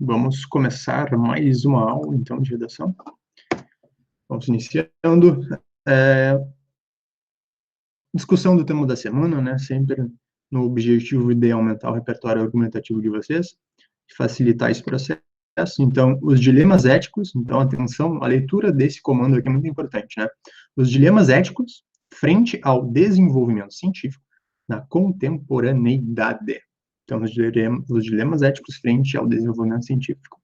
Vamos começar mais uma aula, então, de redação. Vamos iniciando. Discussão do tema da semana, né? Sempre no objetivo de aumentar o repertório argumentativo de vocês, facilitar esse processo. Então, os dilemas éticos, então, atenção, a leitura desse comando aqui é muito importante, né? Os dilemas éticos frente ao desenvolvimento científico na contemporaneidade. Então, os dilemas éticos frente ao desenvolvimento científico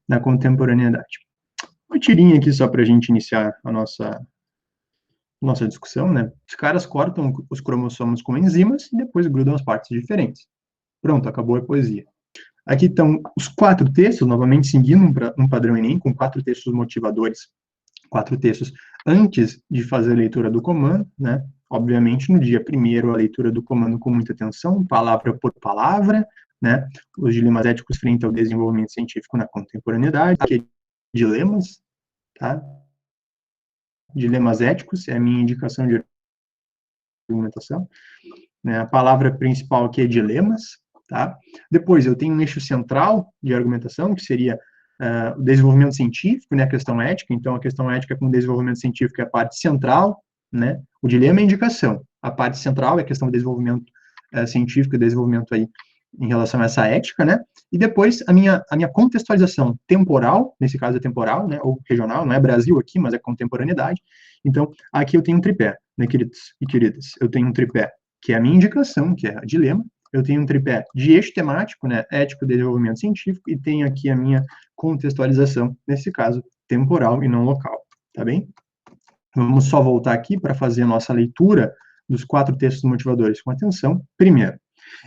na contemporaneidade. Uma tirinha aqui só para a gente iniciar a nossa discussão, né? Os caras cortam os cromossomos com enzimas e depois grudam as partes diferentes. Pronto, acabou a poesia. Aqui estão os 4 textos, novamente seguindo um padrão Enem, com 4 textos motivadores, 4 textos antes de fazer a leitura do comando, né? Obviamente, no dia primeiro, a leitura do comando com muita atenção, palavra por palavra, né? Os dilemas éticos frente ao desenvolvimento científico na contemporaneidade, aqui, dilemas, tá? Dilemas éticos é a minha indicação de argumentação. Né? A palavra principal aqui é dilemas, tá? Depois eu tenho um eixo central de argumentação, que seria o desenvolvimento científico, né, a questão ética. Então, a questão ética com o desenvolvimento científico é a parte central, né? O dilema é a indicação. A parte central é a questão do desenvolvimento científico e desenvolvimento aí em relação a essa ética, né? E depois a minha contextualização temporal, nesse caso é temporal, né, ou regional, não é Brasil aqui, mas é contemporaneidade. Então, aqui eu tenho um tripé, né, queridos e queridas? Eu tenho um tripé que é a minha indicação, que é a dilema. Eu tenho um tripé de eixo temático, né, ético, desenvolvimento científico, e tenho aqui a minha contextualização, nesse caso, temporal e não local, tá bem? Vamos só voltar aqui para fazer a nossa leitura dos 4 textos motivadores com atenção. Primeiro,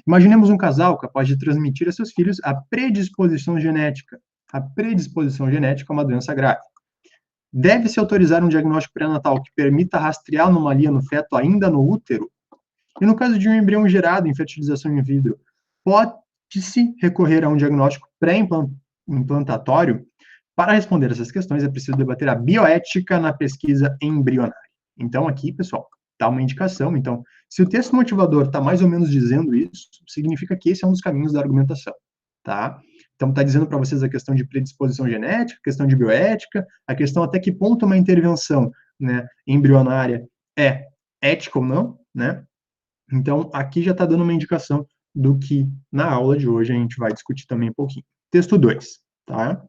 imaginemos um casal capaz de transmitir a seus filhos a predisposição genética. A predisposição genética é uma doença grave. Deve-se autorizar um diagnóstico pré-natal que permita rastrear a anomalia no feto ainda no útero? E no caso de um embrião gerado em fertilização in vitro, pode-se recorrer a um diagnóstico pré-implantatório? Para responder essas questões, é preciso debater a bioética na pesquisa embrionária. Então, aqui, pessoal, dá uma indicação. Então, se o texto motivador está mais ou menos dizendo isso, significa que esse é um dos caminhos da argumentação, tá? Então, está dizendo para vocês a questão de predisposição genética, a questão de bioética, a questão até que ponto uma intervenção, né, embrionária é ética ou não, né? Então, aqui já está dando uma indicação do que, na aula de hoje, a gente vai discutir também um pouquinho. Texto 2, tá?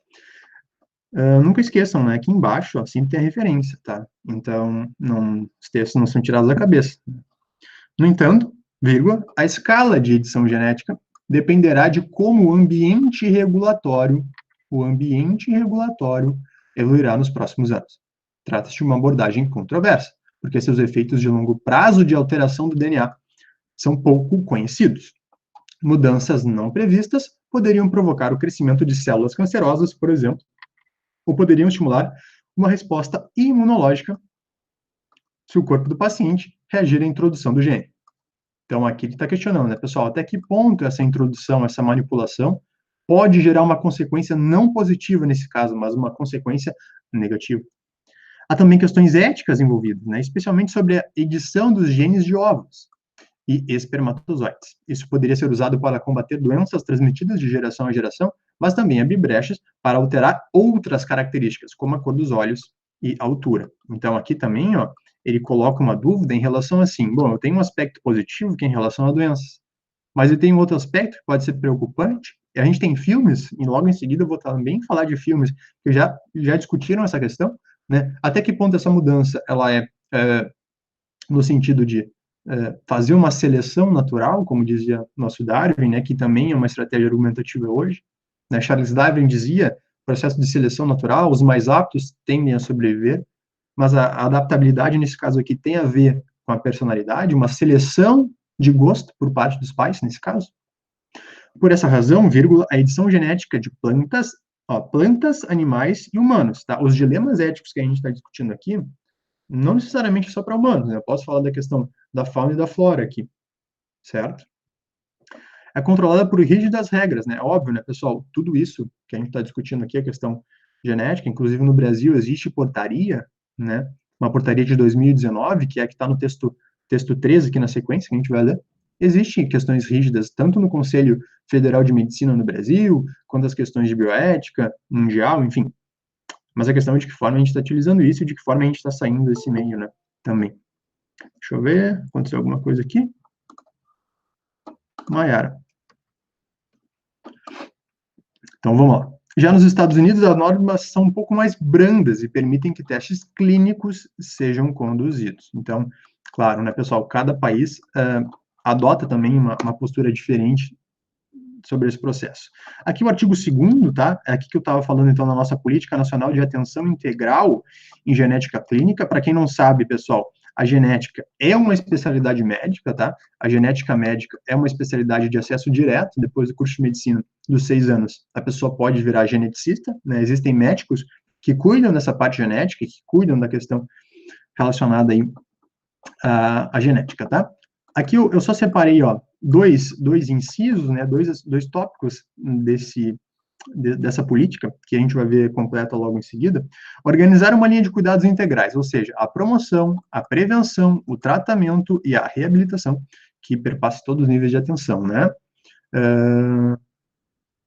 Nunca esqueçam, né, aqui embaixo, ó, sempre tem a referência, tá? Então, os textos não são tirados da cabeça. No entanto, vírgula, a escala de edição genética dependerá de como o ambiente regulatório evoluirá nos próximos anos. Trata-se de uma abordagem controversa, porque seus efeitos de longo prazo de alteração do DNA são pouco conhecidos. Mudanças não previstas poderiam provocar o crescimento de células cancerosas, por exemplo, ou poderiam estimular uma resposta imunológica se o corpo do paciente reagir à introdução do gene. Então, aqui ele está questionando, né, pessoal, até que ponto essa introdução, essa manipulação, pode gerar uma consequência não positiva nesse caso, mas uma consequência negativa. Há também questões éticas envolvidas, né, especialmente sobre a edição dos genes de óvulos e espermatozoides. Isso poderia ser usado para combater doenças transmitidas de geração a geração, mas também abrir brechas para alterar outras características, como a cor dos olhos e a altura. Então, aqui também, ó, ele coloca uma dúvida em relação assim, bom, eu tenho um aspecto positivo que é em relação a doenças, mas eu tenho outro aspecto que pode ser preocupante, e a gente tem filmes, e logo em seguida eu vou também falar de filmes que já discutiram essa questão, né, até que ponto essa mudança, ela é no sentido de fazer uma seleção natural, como dizia nosso Darwin, né, que também é uma estratégia argumentativa hoje, né, Charles Darwin dizia, processo de seleção natural, os mais aptos tendem a sobreviver, mas a adaptabilidade, nesse caso aqui, tem a ver com a personalidade, uma seleção de gosto por parte dos pais, nesse caso. Por essa razão, vírgula, a edição genética de plantas, animais e humanos, tá? Os dilemas éticos que a gente está discutindo aqui, não necessariamente só para humanos, né? Eu posso falar da questão da fauna e da flora aqui, certo? É controlada por rígidas regras, né? Óbvio, né, pessoal? Tudo isso que a gente está discutindo aqui, a questão genética, inclusive no Brasil existe portaria, né? Uma portaria de 2019, que é a que está no texto 13 aqui na sequência, que a gente vai ler. Existem questões rígidas, tanto no Conselho Federal de Medicina no Brasil, quanto às questões de bioética mundial, enfim. Mas a questão é de que forma a gente está utilizando isso e de que forma a gente está saindo desse meio, né, também. Deixa eu ver, aconteceu alguma coisa aqui? Maiara. Então, vamos lá. Já nos Estados Unidos, as normas são um pouco mais brandas e permitem que testes clínicos sejam conduzidos. Então, claro, né, pessoal, cada país adota também uma postura diferente sobre esse processo. Aqui o artigo 2º, tá? É aqui que eu estava falando, então, na nossa Política Nacional de Atenção Integral em Genética Clínica. Para quem não sabe, pessoal, a genética é uma especialidade médica, tá? A genética médica é uma especialidade de acesso direto, depois do curso de medicina dos 6 anos, a pessoa pode virar geneticista, né? Existem médicos que cuidam dessa parte genética, que cuidam da questão relacionada aí à genética, tá? Aqui eu só separei, ó, dois incisos, né, dois tópicos dessa política, que a gente vai ver completa logo em seguida. Organizar uma linha de cuidados integrais, ou seja, a promoção, a prevenção, o tratamento e a reabilitação, que perpasse todos os níveis de atenção, né?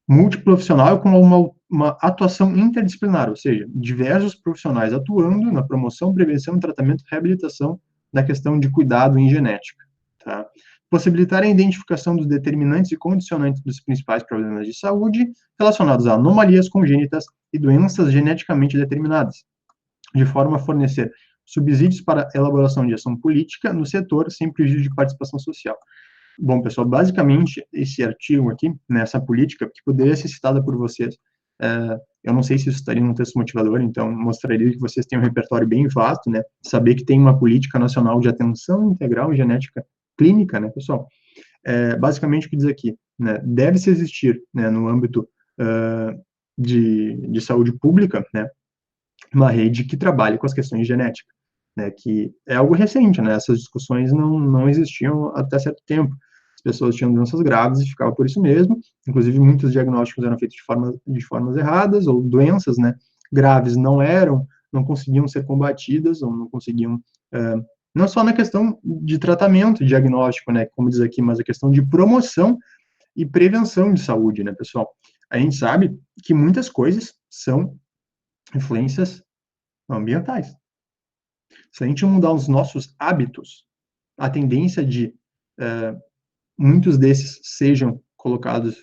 Multiprofissional com uma atuação interdisciplinar, ou seja, diversos profissionais atuando na promoção, prevenção, tratamento e reabilitação da questão de cuidado em genética. Tá? Possibilitar a identificação dos determinantes e condicionantes dos principais problemas de saúde relacionados a anomalias congênitas e doenças geneticamente determinadas, de forma a fornecer subsídios para a elaboração de ação política no setor sem prejuízo de participação social. Bom, pessoal, basicamente, esse artigo aqui, nessa política, que poderia ser citada por vocês, eu não sei se isso estaria no texto motivador, então mostraria que vocês têm um repertório bem vasto, né, saber que tem uma política nacional de atenção integral em genética clínica, né, pessoal, basicamente o que diz aqui, né, deve-se existir, né, no âmbito de saúde pública, né, uma rede que trabalhe com as questões de genética, né, que é algo recente, né, essas discussões não existiam até certo tempo, as pessoas tinham doenças graves e ficava por isso mesmo, inclusive muitos diagnósticos eram feitos de formas erradas, ou doenças, né, graves não conseguiam ser combatidas, ou não conseguiam, não só na questão de tratamento, diagnóstico, né, como diz aqui, mas a questão de promoção e prevenção de saúde, né, pessoal? A gente sabe que muitas coisas são influências ambientais. Se a gente mudar os nossos hábitos, a tendência de muitos desses sejam colocados,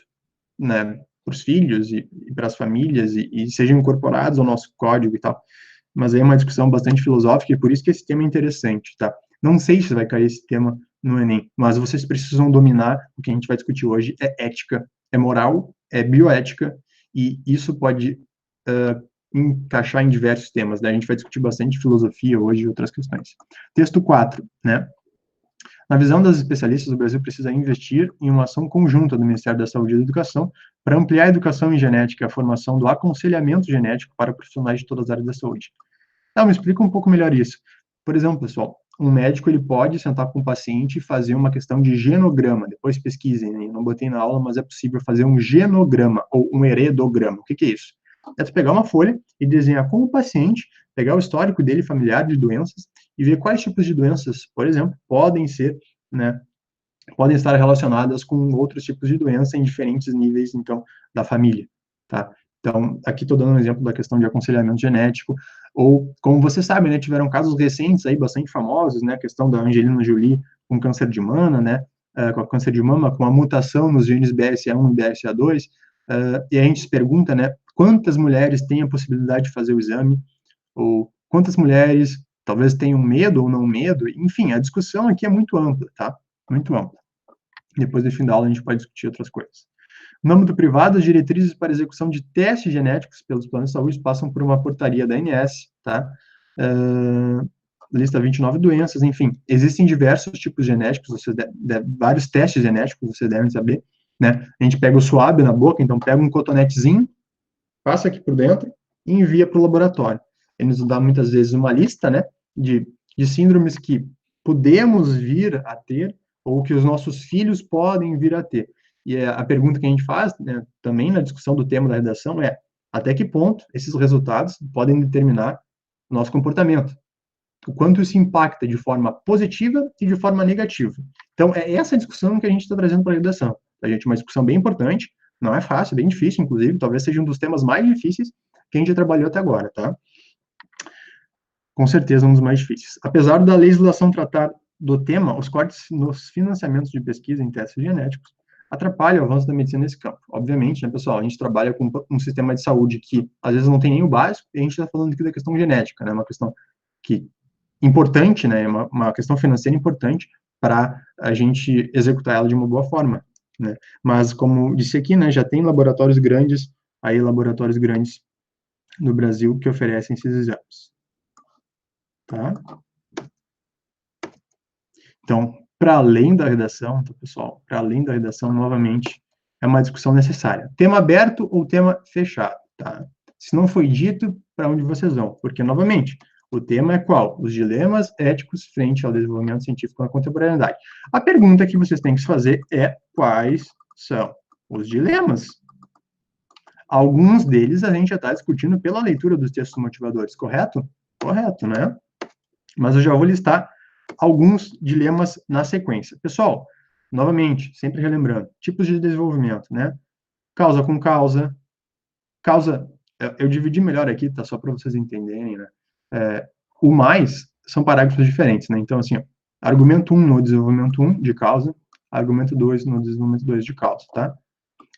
né, para os filhos e para as famílias e sejam incorporados ao nosso código e tal. Mas aí é uma discussão bastante filosófica e por isso que esse tema é interessante, tá? Não sei se vai cair esse tema no Enem, mas vocês precisam dominar o que a gente vai discutir hoje é ética, é moral, é bioética e isso pode encaixar em diversos temas, né? A gente vai discutir bastante filosofia hoje e outras questões. Texto 4, né? Na visão das especialistas, o Brasil precisa investir em uma ação conjunta do Ministério da Saúde e da Educação para ampliar a educação em genética e a formação do aconselhamento genético para profissionais de todas as áreas da saúde. Então, me explica um pouco melhor isso. Por exemplo, pessoal, um médico ele pode sentar com o paciente e fazer uma questão de genograma. Depois pesquisem, né? Não botei na aula, mas é possível fazer um genograma ou um heredograma. O que é isso? É tu pegar uma folha e desenhar com o paciente, pegar o histórico dele familiar de doenças e ver quais tipos de doenças, por exemplo, podem ser, né, podem estar relacionadas com outros tipos de doença em diferentes níveis, então, da família, tá? Então, aqui estou dando um exemplo da questão de aconselhamento genético, ou, como você sabe, né, tiveram casos recentes aí, bastante famosos, né, a questão da Angelina Jolie com câncer de mama, né, com a câncer de mama, com a mutação nos genes BRCA1 e BRCA2, e a gente se pergunta, né, quantas mulheres têm a possibilidade de fazer o exame, ou quantas mulheres talvez tenham medo ou não medo, enfim, a discussão aqui é muito ampla, tá? Muito ampla. Depois do fim da aula a gente pode discutir outras coisas. No âmbito privado, as diretrizes para execução de testes genéticos pelos planos de saúde passam por uma portaria da ANS, tá? Lista 29 doenças, enfim, existem diversos tipos genéticos, vários testes genéticos, vocês devem saber, né? A gente pega o suave na boca, então pega um cotonetezinho, passa aqui por dentro e envia para o laboratório. Ele nos dá muitas vezes uma lista, né, de síndromes que podemos vir a ter ou que os nossos filhos podem vir a ter. E a pergunta que a gente faz, né, também na discussão do tema da redação é até que ponto esses resultados podem determinar o nosso comportamento. O quanto isso impacta de forma positiva e de forma negativa. Então, é essa discussão que a gente está trazendo para a redação. tá, gente? Uma discussão bem importante, não é fácil, é bem difícil, inclusive, talvez seja um dos temas mais difíceis que a gente já trabalhou até agora, tá? Com certeza um dos mais difíceis. Apesar da legislação tratar do tema, os cortes nos financiamentos de pesquisa em testes genéticos atrapalham o avanço da medicina nesse campo. Obviamente, né, pessoal, a gente trabalha com um sistema de saúde que, às vezes, não tem nem o básico, e a gente está falando aqui da questão genética, né, uma questão que importante, né, uma questão financeira importante para a gente executar ela de uma boa forma, né. Mas, como disse aqui, né, já tem laboratórios grandes no Brasil que oferecem esses exames, tá? Então, para além da redação, tá, pessoal, para além da redação, novamente, é uma discussão necessária. Tema aberto ou tema fechado, tá? Se não foi dito, para onde vocês vão? Porque, novamente, o tema é qual? Os dilemas éticos frente ao desenvolvimento científico na contemporaneidade. A pergunta que vocês têm que se fazer é quais são os dilemas? Alguns deles a gente já está discutindo pela leitura dos textos motivadores, correto? Correto, né? Mas eu já vou listar alguns dilemas na sequência. Pessoal, novamente, sempre relembrando, tipos de desenvolvimento, né? Causa com causa, eu dividi melhor aqui, tá? Só para vocês entenderem, né? O mais são parágrafos diferentes, né? Então, assim, ó, argumento 1 no desenvolvimento 1 de causa, argumento 2 no desenvolvimento 2 de causa, tá?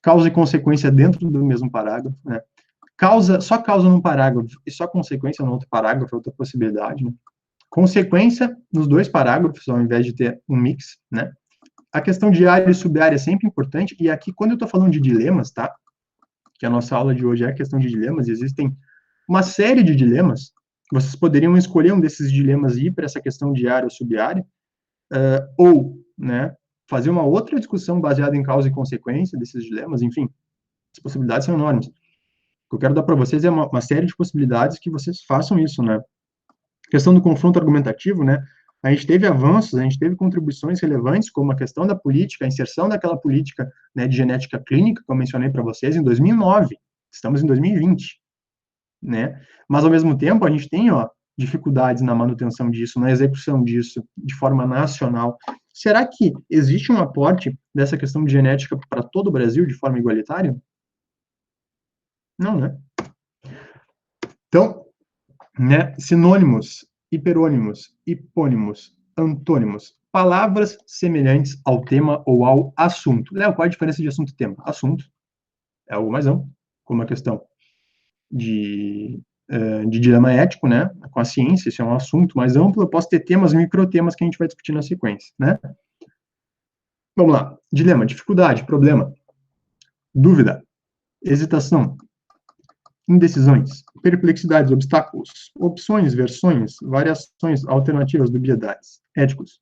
Causa e consequência dentro do mesmo parágrafo, né? Só causa num parágrafo e só consequência no outro parágrafo, outra possibilidade, né? Consequência nos dois parágrafos, ao invés de ter um mix, né? A questão de área e subárea é sempre importante, e aqui, quando eu estou falando de dilemas, tá? Que a nossa aula de hoje é a questão de dilemas, existem uma série de dilemas, vocês poderiam escolher um desses dilemas e ir para essa questão de área ou subárea, ou, né, fazer uma outra discussão baseada em causa e consequência desses dilemas, enfim, as possibilidades são enormes. O que eu quero dar para vocês é uma série de possibilidades que vocês façam isso, né? Questão do confronto argumentativo, né? A gente teve avanços, a gente teve contribuições relevantes, como a questão da política, a inserção daquela política, né, de genética clínica, que eu mencionei para vocês, em 2009. Estamos em 2020, né? Mas, ao mesmo tempo, a gente tem, ó, dificuldades na manutenção disso, na execução disso, de forma nacional. Será que existe um aporte dessa questão de genética para todo o Brasil, de forma igualitária? Não, né? Então, né, sinônimos, hiperônimos, hipônimos, antônimos, palavras semelhantes ao tema ou ao assunto. Léo, qual a diferença de assunto e tema? Assunto é algo mais amplo, como a questão de dilema ético, né, com a ciência, isso é um assunto mais amplo, eu posso ter temas, microtemas que a gente vai discutir na sequência, né? Vamos lá, dilema, dificuldade, problema, dúvida, hesitação, indecisões, perplexidades, obstáculos, opções, versões, variações, alternativas, dubiedades, éticos,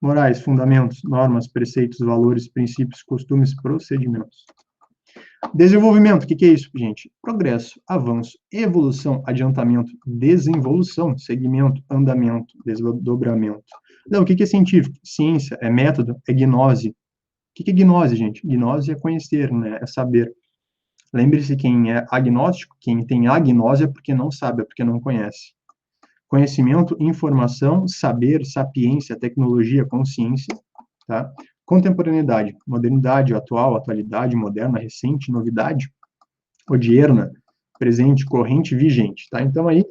morais, fundamentos, normas, preceitos, valores, princípios, costumes, procedimentos. Desenvolvimento, o que é isso, gente? Progresso, avanço, evolução, adiantamento, desinvolução, segmento, andamento, desdobramento. Não, o que é científico? Ciência, é método, é gnose. O que é gnose, gente? Gnose é conhecer, né? É saber. Lembre-se, quem é agnóstico, quem tem agnose é porque não sabe, é porque não conhece. Conhecimento, informação, saber, sapiência, tecnologia, consciência, tá? Contemporaneidade, modernidade, atual, atualidade, moderna, recente, novidade, odierna, presente, corrente, vigente, tá? Então, aí,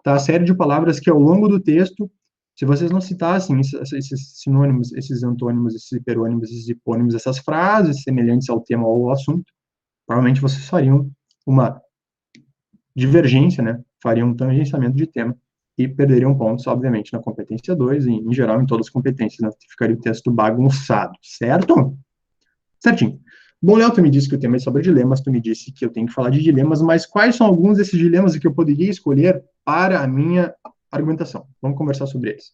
tá a série de palavras que, ao longo do texto, se vocês não citassem esses sinônimos, esses antônimos, esses hiperônimos, esses hipônimos, essas frases semelhantes ao tema ou ao assunto, provavelmente vocês fariam uma divergência, né? Fariam um tangenciamento de tema e perderiam pontos, obviamente, na competência 2 e, em geral, em todas as competências, né? Ficaria o texto bagunçado, certo? Certinho. Bom, Léo, tu me disse que o tema é sobre dilemas, tu me disse que eu tenho que falar de dilemas, mas quais são alguns desses dilemas que eu poderia escolher para a minha argumentação? Vamos conversar sobre eles.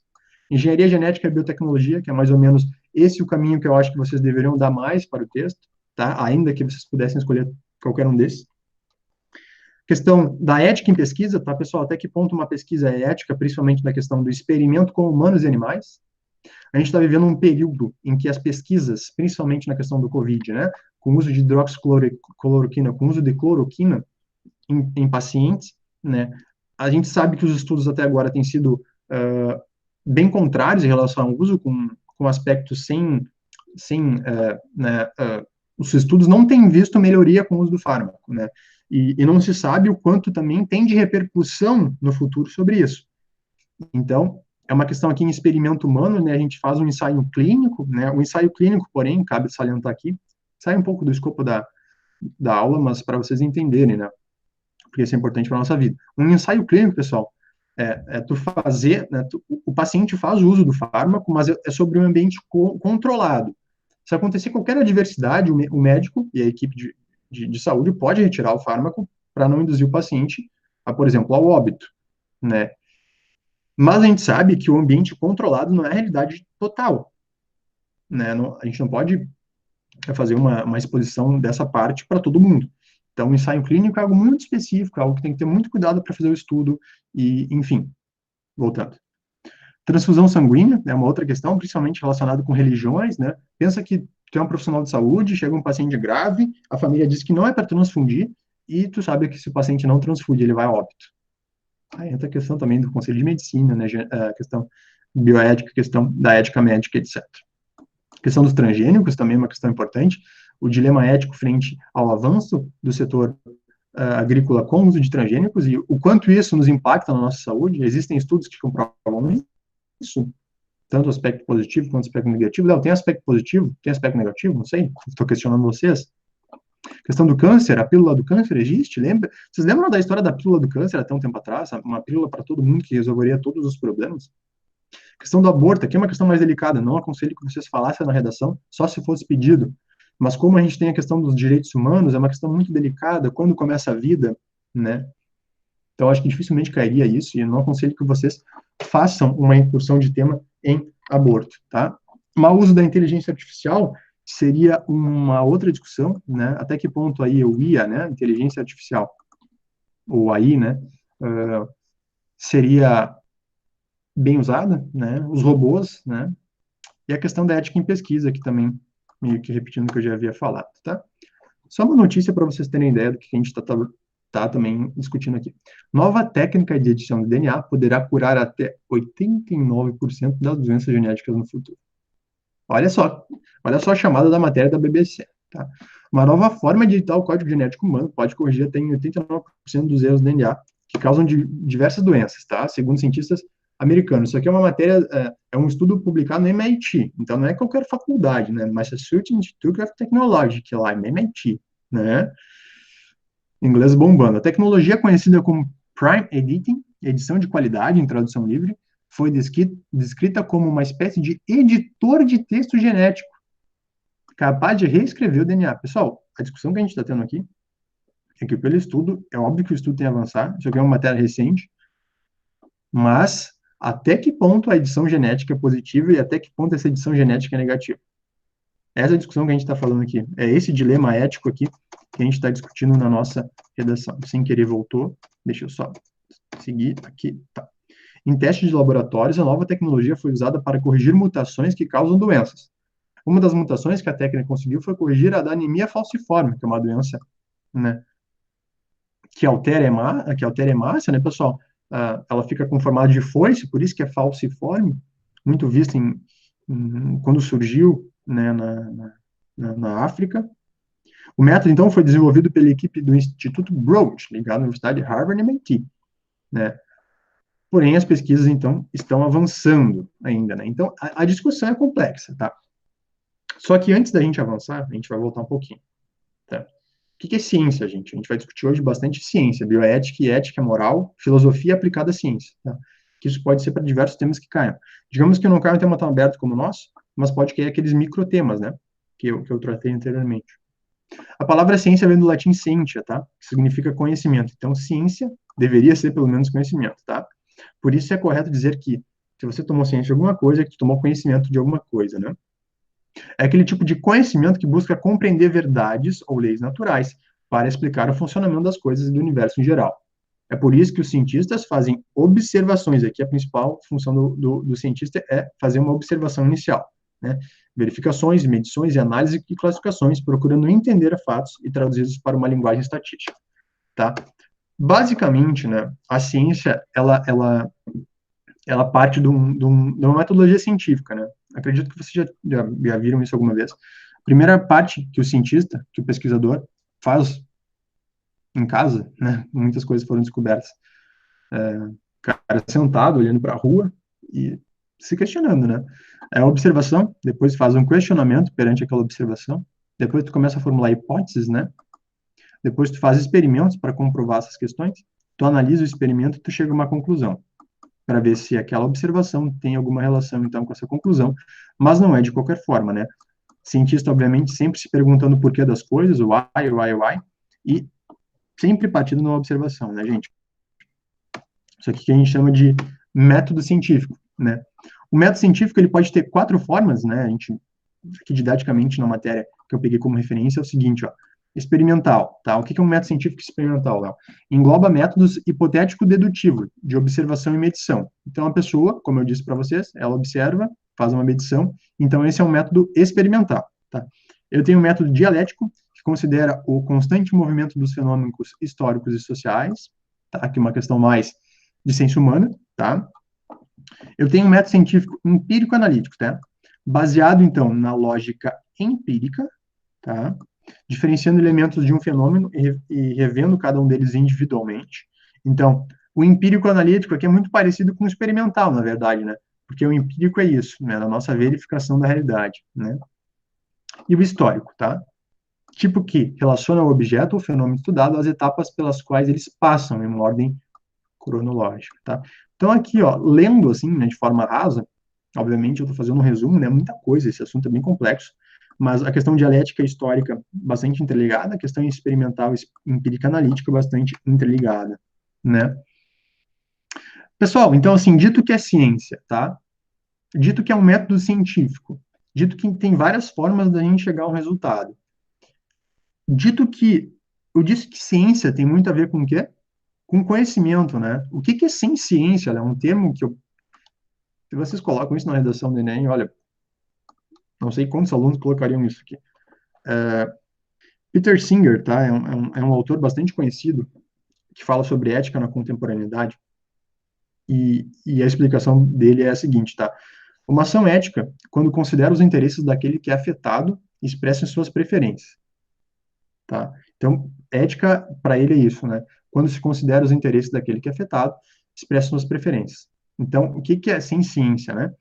Engenharia genética e biotecnologia, que é mais ou menos esse o caminho que eu acho que vocês deveriam dar mais para o texto, tá? Ainda que vocês pudessem escolher qualquer um desses. Questão da ética em pesquisa, tá, pessoal? Até que ponto uma pesquisa é ética, principalmente na questão do experimento com humanos e animais? A gente está vivendo um período em que as pesquisas, principalmente na questão do Covid, né, com uso de hidroxicloroquina, com uso de cloroquina em pacientes, né, a gente sabe que os estudos até agora têm sido bem contrários em relação ao uso, com aspectos sem os estudos não têm visto melhoria com o uso do fármaco, né? E não se sabe o quanto também tem de repercussão no futuro sobre isso. Então, é uma questão aqui em experimento humano, né? A gente faz um ensaio clínico, né? O ensaio clínico, porém, cabe salientar aqui, sai um pouco do escopo da aula, mas para vocês entenderem, né? Porque isso é importante para a nossa vida. Um ensaio clínico, pessoal, tu fazer, né, o paciente faz o uso do fármaco, mas é sobre um ambiente controlado. Se acontecer qualquer adversidade, o médico e a equipe de saúde pode retirar o fármaco para não induzir o paciente, por exemplo, ao óbito, né? Mas a gente sabe que o ambiente controlado não é a realidade total, né? Não, a gente não pode fazer uma exposição dessa parte para todo mundo. Então, o ensaio clínico é algo muito específico, algo que tem que ter muito cuidado para fazer o estudo, e, enfim, voltando. Transfusão sanguínea é uma outra questão, principalmente relacionada com religiões, né? Pensa que tu é um profissional de saúde, chega um paciente grave, a família diz que não é para transfundir, e tu sabe que se o paciente não transfundir, ele vai a óbito. Aí entra a questão também do Conselho de Medicina, né? A questão bioética, a questão da ética médica, etc. A questão dos transgênicos também é uma questão importante. O dilema ético frente ao avanço do setor agrícola com o uso de transgênicos e o quanto isso nos impacta na nossa saúde. Existem estudos que comprovam isso, tanto o aspecto positivo quanto o aspecto negativo. Não, tem aspecto positivo, tem aspecto negativo, não sei, estou questionando vocês. A questão do câncer, a pílula do câncer existe? Vocês lembram da história da pílula do câncer até um tempo atrás? Uma pílula para todo mundo que resolveria todos os problemas? A questão do aborto, aqui é uma questão mais delicada, não aconselho que vocês falassem na redação, só se fosse pedido. Mas como a gente tem a questão dos direitos humanos, é uma questão muito delicada, quando começa a vida, né? Então, acho que dificilmente cairia isso, e eu não aconselho que vocês façam uma incursão de tema em aborto, tá? Mau uso da inteligência artificial seria uma outra discussão, né? Até que ponto aí o IA, né? Inteligência artificial, ou AI, né? Seria bem usada, né? Os robôs, né? E a questão da ética em pesquisa, aqui também, meio que repetindo o que eu já havia falado, tá? Só uma notícia para vocês terem ideia do que a gente está também discutindo aqui. Nova técnica de edição de DNA poderá curar até 89% das doenças genéticas no futuro. Olha só a chamada da matéria da BBC, tá? Uma nova forma de editar o código genético humano pode corrigir até em 89% dos erros de DNA que causam diversas doenças, tá? Segundo cientistas americanos. Isso aqui é uma matéria, é um estudo publicado no MIT, então não é qualquer faculdade, né? Massachusetts Institute of Technology, que é lá, MIT, né? Inglês bombando. A tecnologia conhecida como Prime Editing, edição de qualidade em tradução livre, foi descrita como uma espécie de editor de texto genético, capaz de reescrever o DNA. Pessoal, a discussão que a gente está tendo aqui é que pelo estudo, é óbvio que o estudo tem a avançar, isso aqui é uma matéria recente, mas até que ponto a edição genética é positiva e até que ponto essa edição genética é negativa? Essa é a discussão que a gente está falando aqui. É esse dilema ético aqui que a gente está discutindo na nossa redação. Sem querer voltou. Deixa eu só seguir aqui. Tá. Em testes de laboratórios, a nova tecnologia foi usada para corrigir mutações que causam doenças. Uma das mutações que a técnica conseguiu foi corrigir a da anemia falciforme, que é uma doença, né, que altera a hemácia, né, pessoal? Ela fica com formato de foice, por isso que é falciforme, muito vista quando surgiu, né, na África. O método, então, foi desenvolvido pela equipe do Instituto Broad, ligado à Universidade de Harvard e MIT, né? Porém, as pesquisas, então, estão avançando ainda, né? Então, a discussão é complexa, tá? Só que antes da gente avançar, a gente vai voltar um pouquinho, tá? O que é ciência, gente? A gente vai discutir hoje bastante ciência, bioética e ética moral, filosofia aplicada à ciência, tá? Que isso pode ser para diversos temas que caiam. Digamos que não caia um tema tão aberto como o nosso, mas pode cair aqueles microtemas, né? Que eu tratei anteriormente. A palavra ciência vem do latim scientia, tá? Que significa conhecimento. Então, ciência deveria ser pelo menos conhecimento, tá? Por isso é correto dizer que se você tomou ciência de alguma coisa, é que tu tomou conhecimento de alguma coisa, né? É aquele tipo de conhecimento que busca compreender verdades ou leis naturais para explicar o funcionamento das coisas e do universo em geral. É por isso que os cientistas fazem observações. Aqui a principal função do cientista é fazer uma observação inicial, né? Verificações, medições e análise e classificações, procurando entender fatos e traduzi-los para uma linguagem estatística, tá? Basicamente, né, a ciência, ela parte de uma metodologia científica, né? Acredito que vocês já viram isso alguma vez. A primeira parte que o cientista, que o pesquisador faz em casa, né? Muitas coisas foram descobertas. Cara sentado, olhando para a rua e se questionando, né? É a observação, depois faz um questionamento perante aquela observação, depois tu começa a formular hipóteses, né? Depois tu faz experimentos para comprovar essas questões, tu analisa o experimento e tu chega a uma conclusão, para ver se aquela observação tem alguma relação, então, com essa conclusão, mas não é de qualquer forma, né? Cientista, obviamente, sempre se perguntando o porquê das coisas, o why, e sempre partindo numa observação, né, gente? Isso aqui que a gente chama de método científico, né? O método científico, ele pode ter 4 formas, né? A gente, aqui didaticamente na matéria que eu peguei como referência, é o seguinte, ó. Experimental, tá? O que é um método científico experimental, Léo? Engloba métodos hipotético-dedutivo, de observação e medição. Então, a pessoa, como eu disse para vocês, ela observa, faz uma medição, então esse é um método experimental, tá? Eu tenho um método dialético, que considera o constante movimento dos fenômenos históricos e sociais, tá? Aqui uma questão mais de ciência humana, tá? Eu tenho um método científico empírico-analítico, tá? Baseado, então, na lógica empírica, tá? Diferenciando elementos de um fenômeno e revendo cada um deles individualmente. Então, o empírico-analítico aqui é muito parecido com o experimental, na verdade, né? Porque o empírico é isso, né? A nossa verificação da realidade, né? E o histórico, tá? Tipo que relaciona o objeto ou fenômeno estudado às etapas pelas quais eles passam em uma ordem cronológica, tá? Então aqui, ó, lendo assim, né, de forma rasa, obviamente eu estou fazendo um resumo, né, muita coisa, esse assunto é bem complexo, mas a questão dialética e histórica bastante interligada, a questão experimental e empírica analítica bastante interligada, né? Pessoal, então assim, dito que é ciência, tá? Dito que é um método científico, dito que tem várias formas da gente chegar a um resultado, dito que eu disse que ciência tem muito a ver com o quê? Com conhecimento, né? O que que é sem ciência? É um termo que eu, se vocês colocam isso na redação do Enem, olha, não sei quantos alunos colocariam isso aqui. Peter Singer, tá? É um autor bastante conhecido que fala sobre ética na contemporaneidade e a explicação dele é a seguinte, tá? Uma ação ética, quando considera os interesses daquele que é afetado, expressa suas preferências, tá? Então, ética para ele é isso, né? Quando se considera os interesses daquele que é afetado, expressa suas preferências. Então, o que que é sem ciência, né?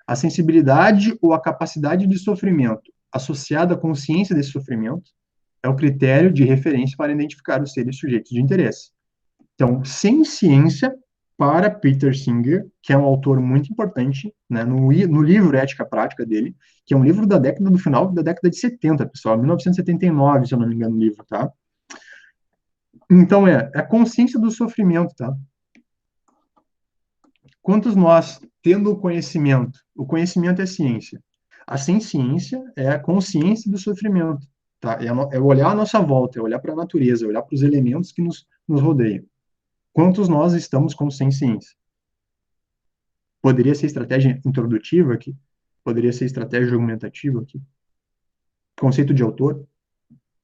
A sensibilidade ou a capacidade de sofrimento associada à consciência desse sofrimento é o critério de referência para identificar os seres sujeitos de interesse. Então, sem ciência, para Peter Singer, que é um autor muito importante, né, no livro Ética Prática dele, que é um livro da década do final da década de 70, pessoal, 1979, se eu não me engano, o livro, tá? Então, é a consciência do sofrimento, tá? Quantos nós, tendo o conhecimento é ciência, a sem ciência é a consciência do sofrimento, tá? É olhar a nossa volta, é olhar para a natureza, é olhar para os elementos que nos rodeiam. Quantos nós estamos com sem ciência? Poderia ser estratégia introdutiva aqui, poderia ser estratégia argumentativa aqui, conceito de autor,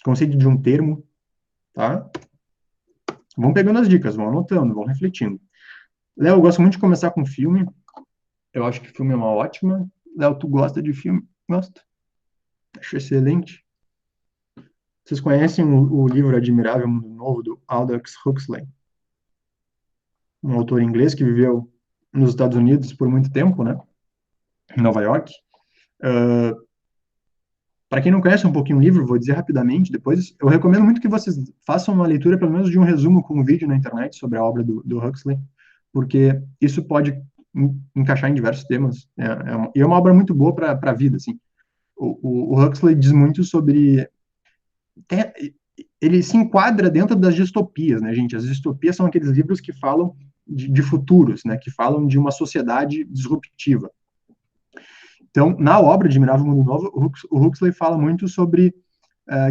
conceito de um termo, tá? Vão pegando as dicas, vão anotando, vão refletindo. Léo, eu gosto muito de começar com filme, eu acho que filme é uma ótima. Léo, tu gosta de filme? Gosto. Acho excelente. Vocês conhecem o livro Admirável Mundo Novo, do Aldous Huxley? Um autor inglês que viveu nos Estados Unidos por muito tempo, né? Em Nova York. Para quem não conhece um pouquinho o livro, vou dizer rapidamente, depois eu recomendo muito que vocês façam uma leitura, pelo menos de um resumo com um vídeo na internet sobre a obra do Huxley, porque isso pode encaixar em diversos temas. E é uma obra muito boa para a vida, assim. O Huxley diz muito sobre ele se enquadra dentro das distopias, né, gente? As distopias são aqueles livros que falam de futuros, né? Que falam de uma sociedade disruptiva. Então, na obra Admirável Mundo Novo, o Huxley fala muito sobre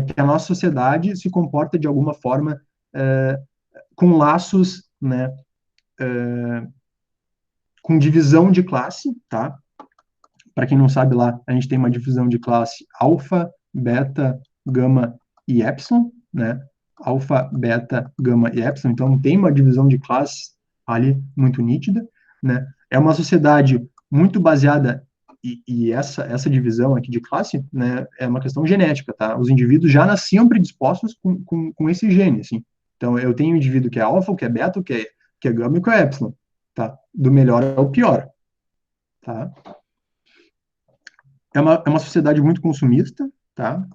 que a nossa sociedade se comporta de alguma forma com laços, né? Com divisão de classe, tá? Para quem não sabe lá, a gente tem uma divisão de classe alfa, beta, gama e epsilon, né? Alfa, beta, gama e epsilon. Então, tem uma divisão de classes ali muito nítida, né? É uma sociedade muito baseada e essa divisão aqui de classe, né, é uma questão genética, tá? Os indivíduos já nasciam predispostos com esse gene, assim. Então, eu tenho um indivíduo que é alfa, que é beta, que é gama e que é epsilon, tá? Do melhor ao pior, tá? É uma sociedade muito consumista, tá?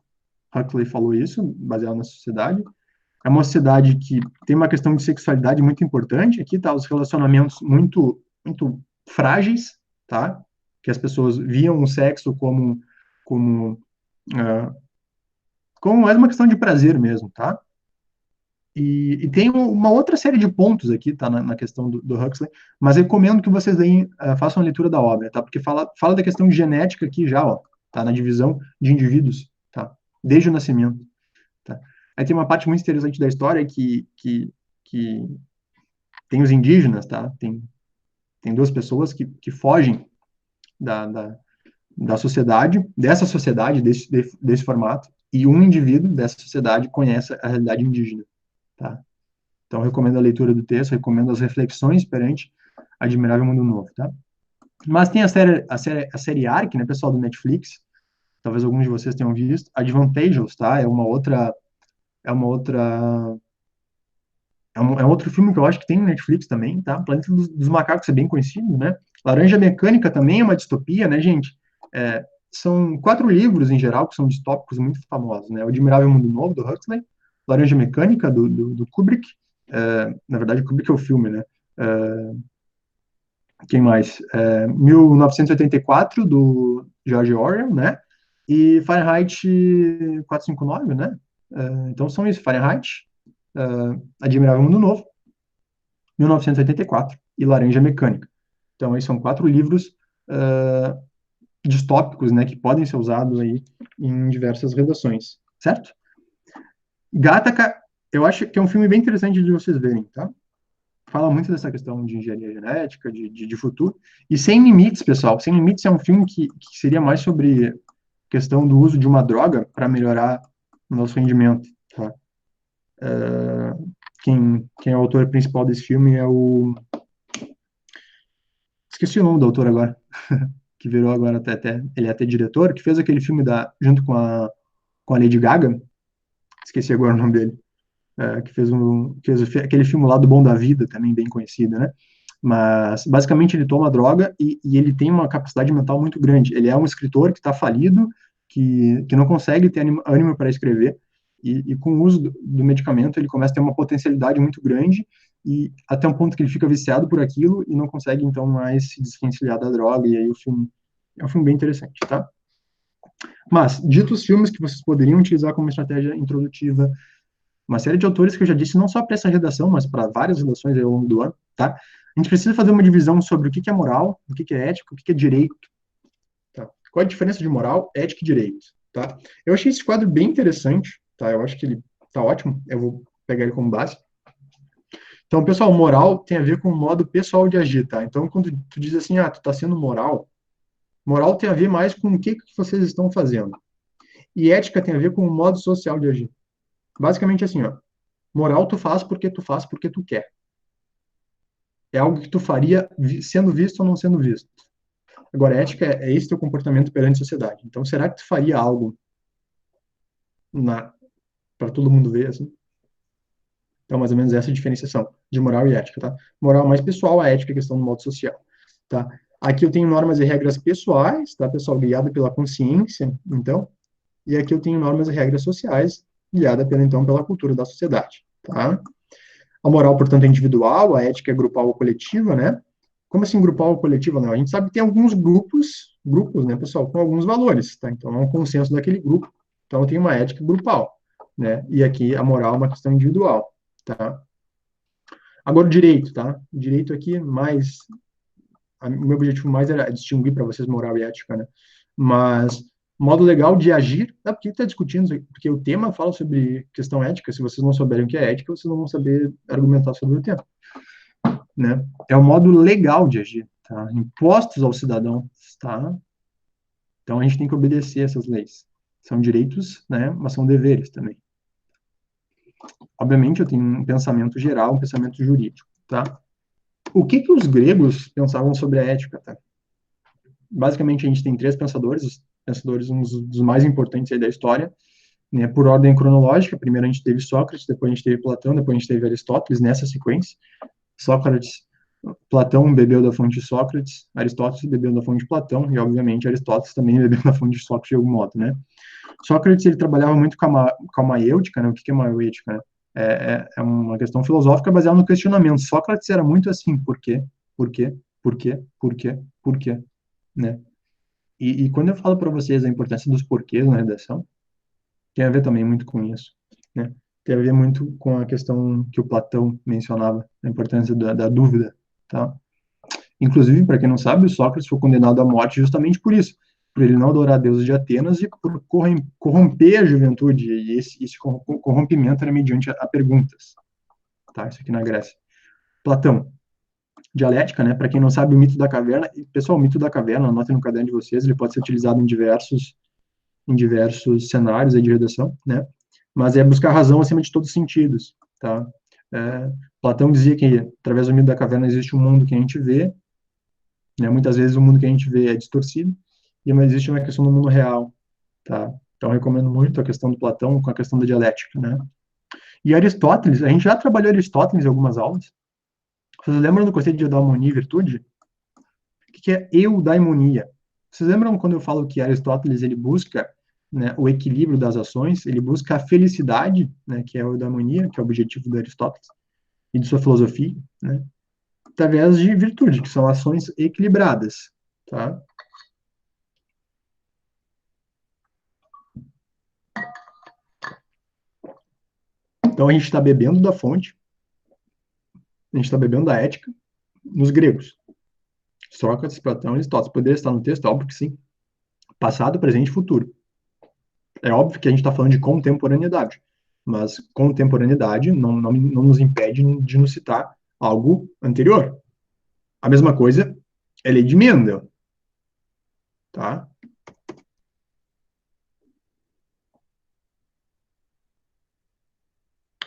Huxley falou isso, baseado na sociedade. É uma sociedade que tem uma questão de sexualidade muito importante. Aqui tá os relacionamentos muito frágeis, tá? Que as pessoas viam o sexo como uh, como mais uma questão de prazer mesmo, tá? E tem uma outra série de pontos aqui, tá, na questão do Huxley, mas recomendo que vocês aí, façam a leitura da obra, tá? Porque fala da questão de genética aqui já, ó, tá? Na divisão de indivíduos, tá? Desde o nascimento, tá? Aí tem uma parte muito interessante da história que tem os indígenas, tá? Tem duas pessoas que fogem da sociedade, dessa sociedade, desse formato, e um indivíduo dessa sociedade conhece a realidade indígena, tá? Então, recomendo a leitura do texto, recomendo as reflexões perante Admirável Mundo Novo, tá? Mas tem a série Ark, né, pessoal, do Netflix, talvez alguns de vocês tenham visto, Advantageous, tá? É um outro filme que eu acho que tem no Netflix também, tá? Planeta dos Macacos é bem conhecido, né? Laranja Mecânica também é uma distopia, né, gente? São 4 livros, em geral, que são distópicos muito famosos, né? O Admirável Mundo Novo, do Huxley, Laranja Mecânica, do Kubrick, na verdade, o Kubrick é o filme, né? Quem mais? 1984, do George Orwell, né? E Fahrenheit 459, né? Então são isso, Fahrenheit, Admirável Mundo Novo, 1984 e Laranja Mecânica. Então, esses são 4 livros distópicos, né, que podem ser usados aí em diversas redações, certo? Gattaca, eu acho que é um filme bem interessante de vocês verem, tá? Fala muito dessa questão de engenharia genética, de futuro. E Sem Limites, pessoal. Sem Limites é um filme que seria mais sobre questão do uso de uma droga para melhorar o nosso rendimento, tá? Quem é o autor principal desse filme é o... Esqueci o nome do autor agora. Que virou agora ele é até diretor, que fez aquele filme junto com a Lady Gaga. Esqueci agora o nome dele. Que fez aquele filme lá do Bom da Vida, também bem conhecido, né? Mas, basicamente, ele toma droga e ele tem uma capacidade mental muito grande. Ele é um escritor que está falido, que não consegue ter ânimo para escrever, e com o uso do medicamento, ele começa a ter uma potencialidade muito grande, e até um ponto que ele fica viciado por aquilo e não consegue, então, mais se desvencilhar da droga, e aí o filme é um filme bem interessante, tá? Mas, dito os filmes que vocês poderiam utilizar como estratégia introdutiva, uma série de autores que eu já disse, não só para essa redação, mas para várias redações ao longo do ano, tá? A gente precisa fazer uma divisão sobre o que é moral, o que é ética, o que é direito, tá? Qual é a diferença de moral, ética e direito, tá? Eu achei esse quadro bem interessante, tá? Eu acho que ele tá ótimo, eu vou pegar ele como base. Então, pessoal, moral tem a ver com o modo pessoal de agir, tá? Então, quando tu diz assim, tu tá sendo moral, moral tem a ver mais com o que vocês estão fazendo. E ética tem a ver com o modo social de agir. Basicamente assim, ó. Moral tu faz porque tu quer. É algo que tu faria sendo visto ou não sendo visto. Agora, ética é esse teu comportamento perante a sociedade. Então, será que tu faria algo para todo mundo ver, assim? Então, mais ou menos essa é a diferenciação de moral e ética, tá? Moral mais pessoal, a ética é questão do modo social, tá? Aqui eu tenho normas e regras pessoais, tá, pessoal? Guiado pela consciência, então. E aqui eu tenho normas e regras sociais, guiada pela cultura da sociedade, tá? A moral, portanto, é individual, a ética é grupal ou coletiva, né? Como assim grupal ou coletiva? Não, a gente sabe que tem alguns grupos, né, pessoal, com alguns valores, tá? Então, não é um consenso daquele grupo. Então, tem uma ética grupal, né? E aqui a moral é uma questão individual, tá? Agora, o direito, tá? O direito aqui, o meu objetivo mais era distinguir para vocês moral e ética, né? Mas modo legal de agir, por que está discutindo? Porque o tema fala sobre questão ética. Se vocês não souberem o que é ética, vocês não vão saber argumentar sobre o tema, né? É o modo legal de agir, tá? Impostos ao cidadão, tá? Então a gente tem que obedecer essas leis. São direitos, né? Mas são deveres também. Obviamente eu tenho um pensamento geral, um pensamento jurídico, tá? O que os gregos pensavam sobre a ética, tá? basicamente, a gente tem três pensadores, os pensadores uns dos mais importantes aí da história, né, por ordem cronológica. Primeiro a gente teve Sócrates, depois a gente teve Platão, depois a gente teve Aristóteles, nessa sequência. Sócrates, Platão bebeu da fonte de Sócrates, Aristóteles bebeu da fonte de Platão, e obviamente Aristóteles também bebeu da fonte de Sócrates de algum modo, né? Sócrates, ele trabalhava muito com a maiêutica, né? O que é maiêutica, né? É uma questão filosófica baseada no questionamento. Sócrates era muito assim, por quê? Por quê? Por quê? Por quê? Por quê? Né? E quando eu falo para vocês a importância dos porquês na redação, tem a ver também muito com isso, né? Tem a ver muito com a questão que o Platão mencionava, a importância da dúvida, tá? Inclusive, para quem não sabe, o Sócrates foi condenado à morte justamente por isso, por ele não adorar deuses de Atenas e por corromper a juventude, e esse corrompimento era mediante a perguntas, tá? Isso aqui na Grécia. Platão, dialética, né? Para quem não sabe, o mito da caverna, e, pessoal, o mito da caverna, anotem no caderno de vocês, ele pode ser utilizado em diversos cenários aí de redação, né? Mas é buscar razão acima de todos os sentidos, tá? Platão dizia que através do mito da caverna existe um mundo que a gente vê, né? Muitas vezes o mundo que a gente vê é distorcido, e mas existe uma questão do mundo real, tá? Então eu recomendo muito a questão do Platão com a questão da dialética, né? E Aristóteles, a gente já trabalhou Aristóteles em algumas aulas. Vocês lembram do conceito de eudaimonia e virtude? O que é eudaimonia? Vocês lembram quando eu falo que Aristóteles ele busca, né, o equilíbrio das ações, ele busca a felicidade, né, que é a eudaimonia, que é o objetivo de Aristóteles e de sua filosofia, né, através de virtude, que são ações equilibradas, tá? Então a gente está bebendo da fonte, a gente está bebendo da ética nos gregos. Sócrates, Platão, Aristóteles. Poderia estar no texto? Óbvio que sim. Passado, presente e futuro. É óbvio que a gente está falando de contemporaneidade, mas contemporaneidade não nos impede de nos citar algo anterior. A mesma coisa é lei de Mendel, tá?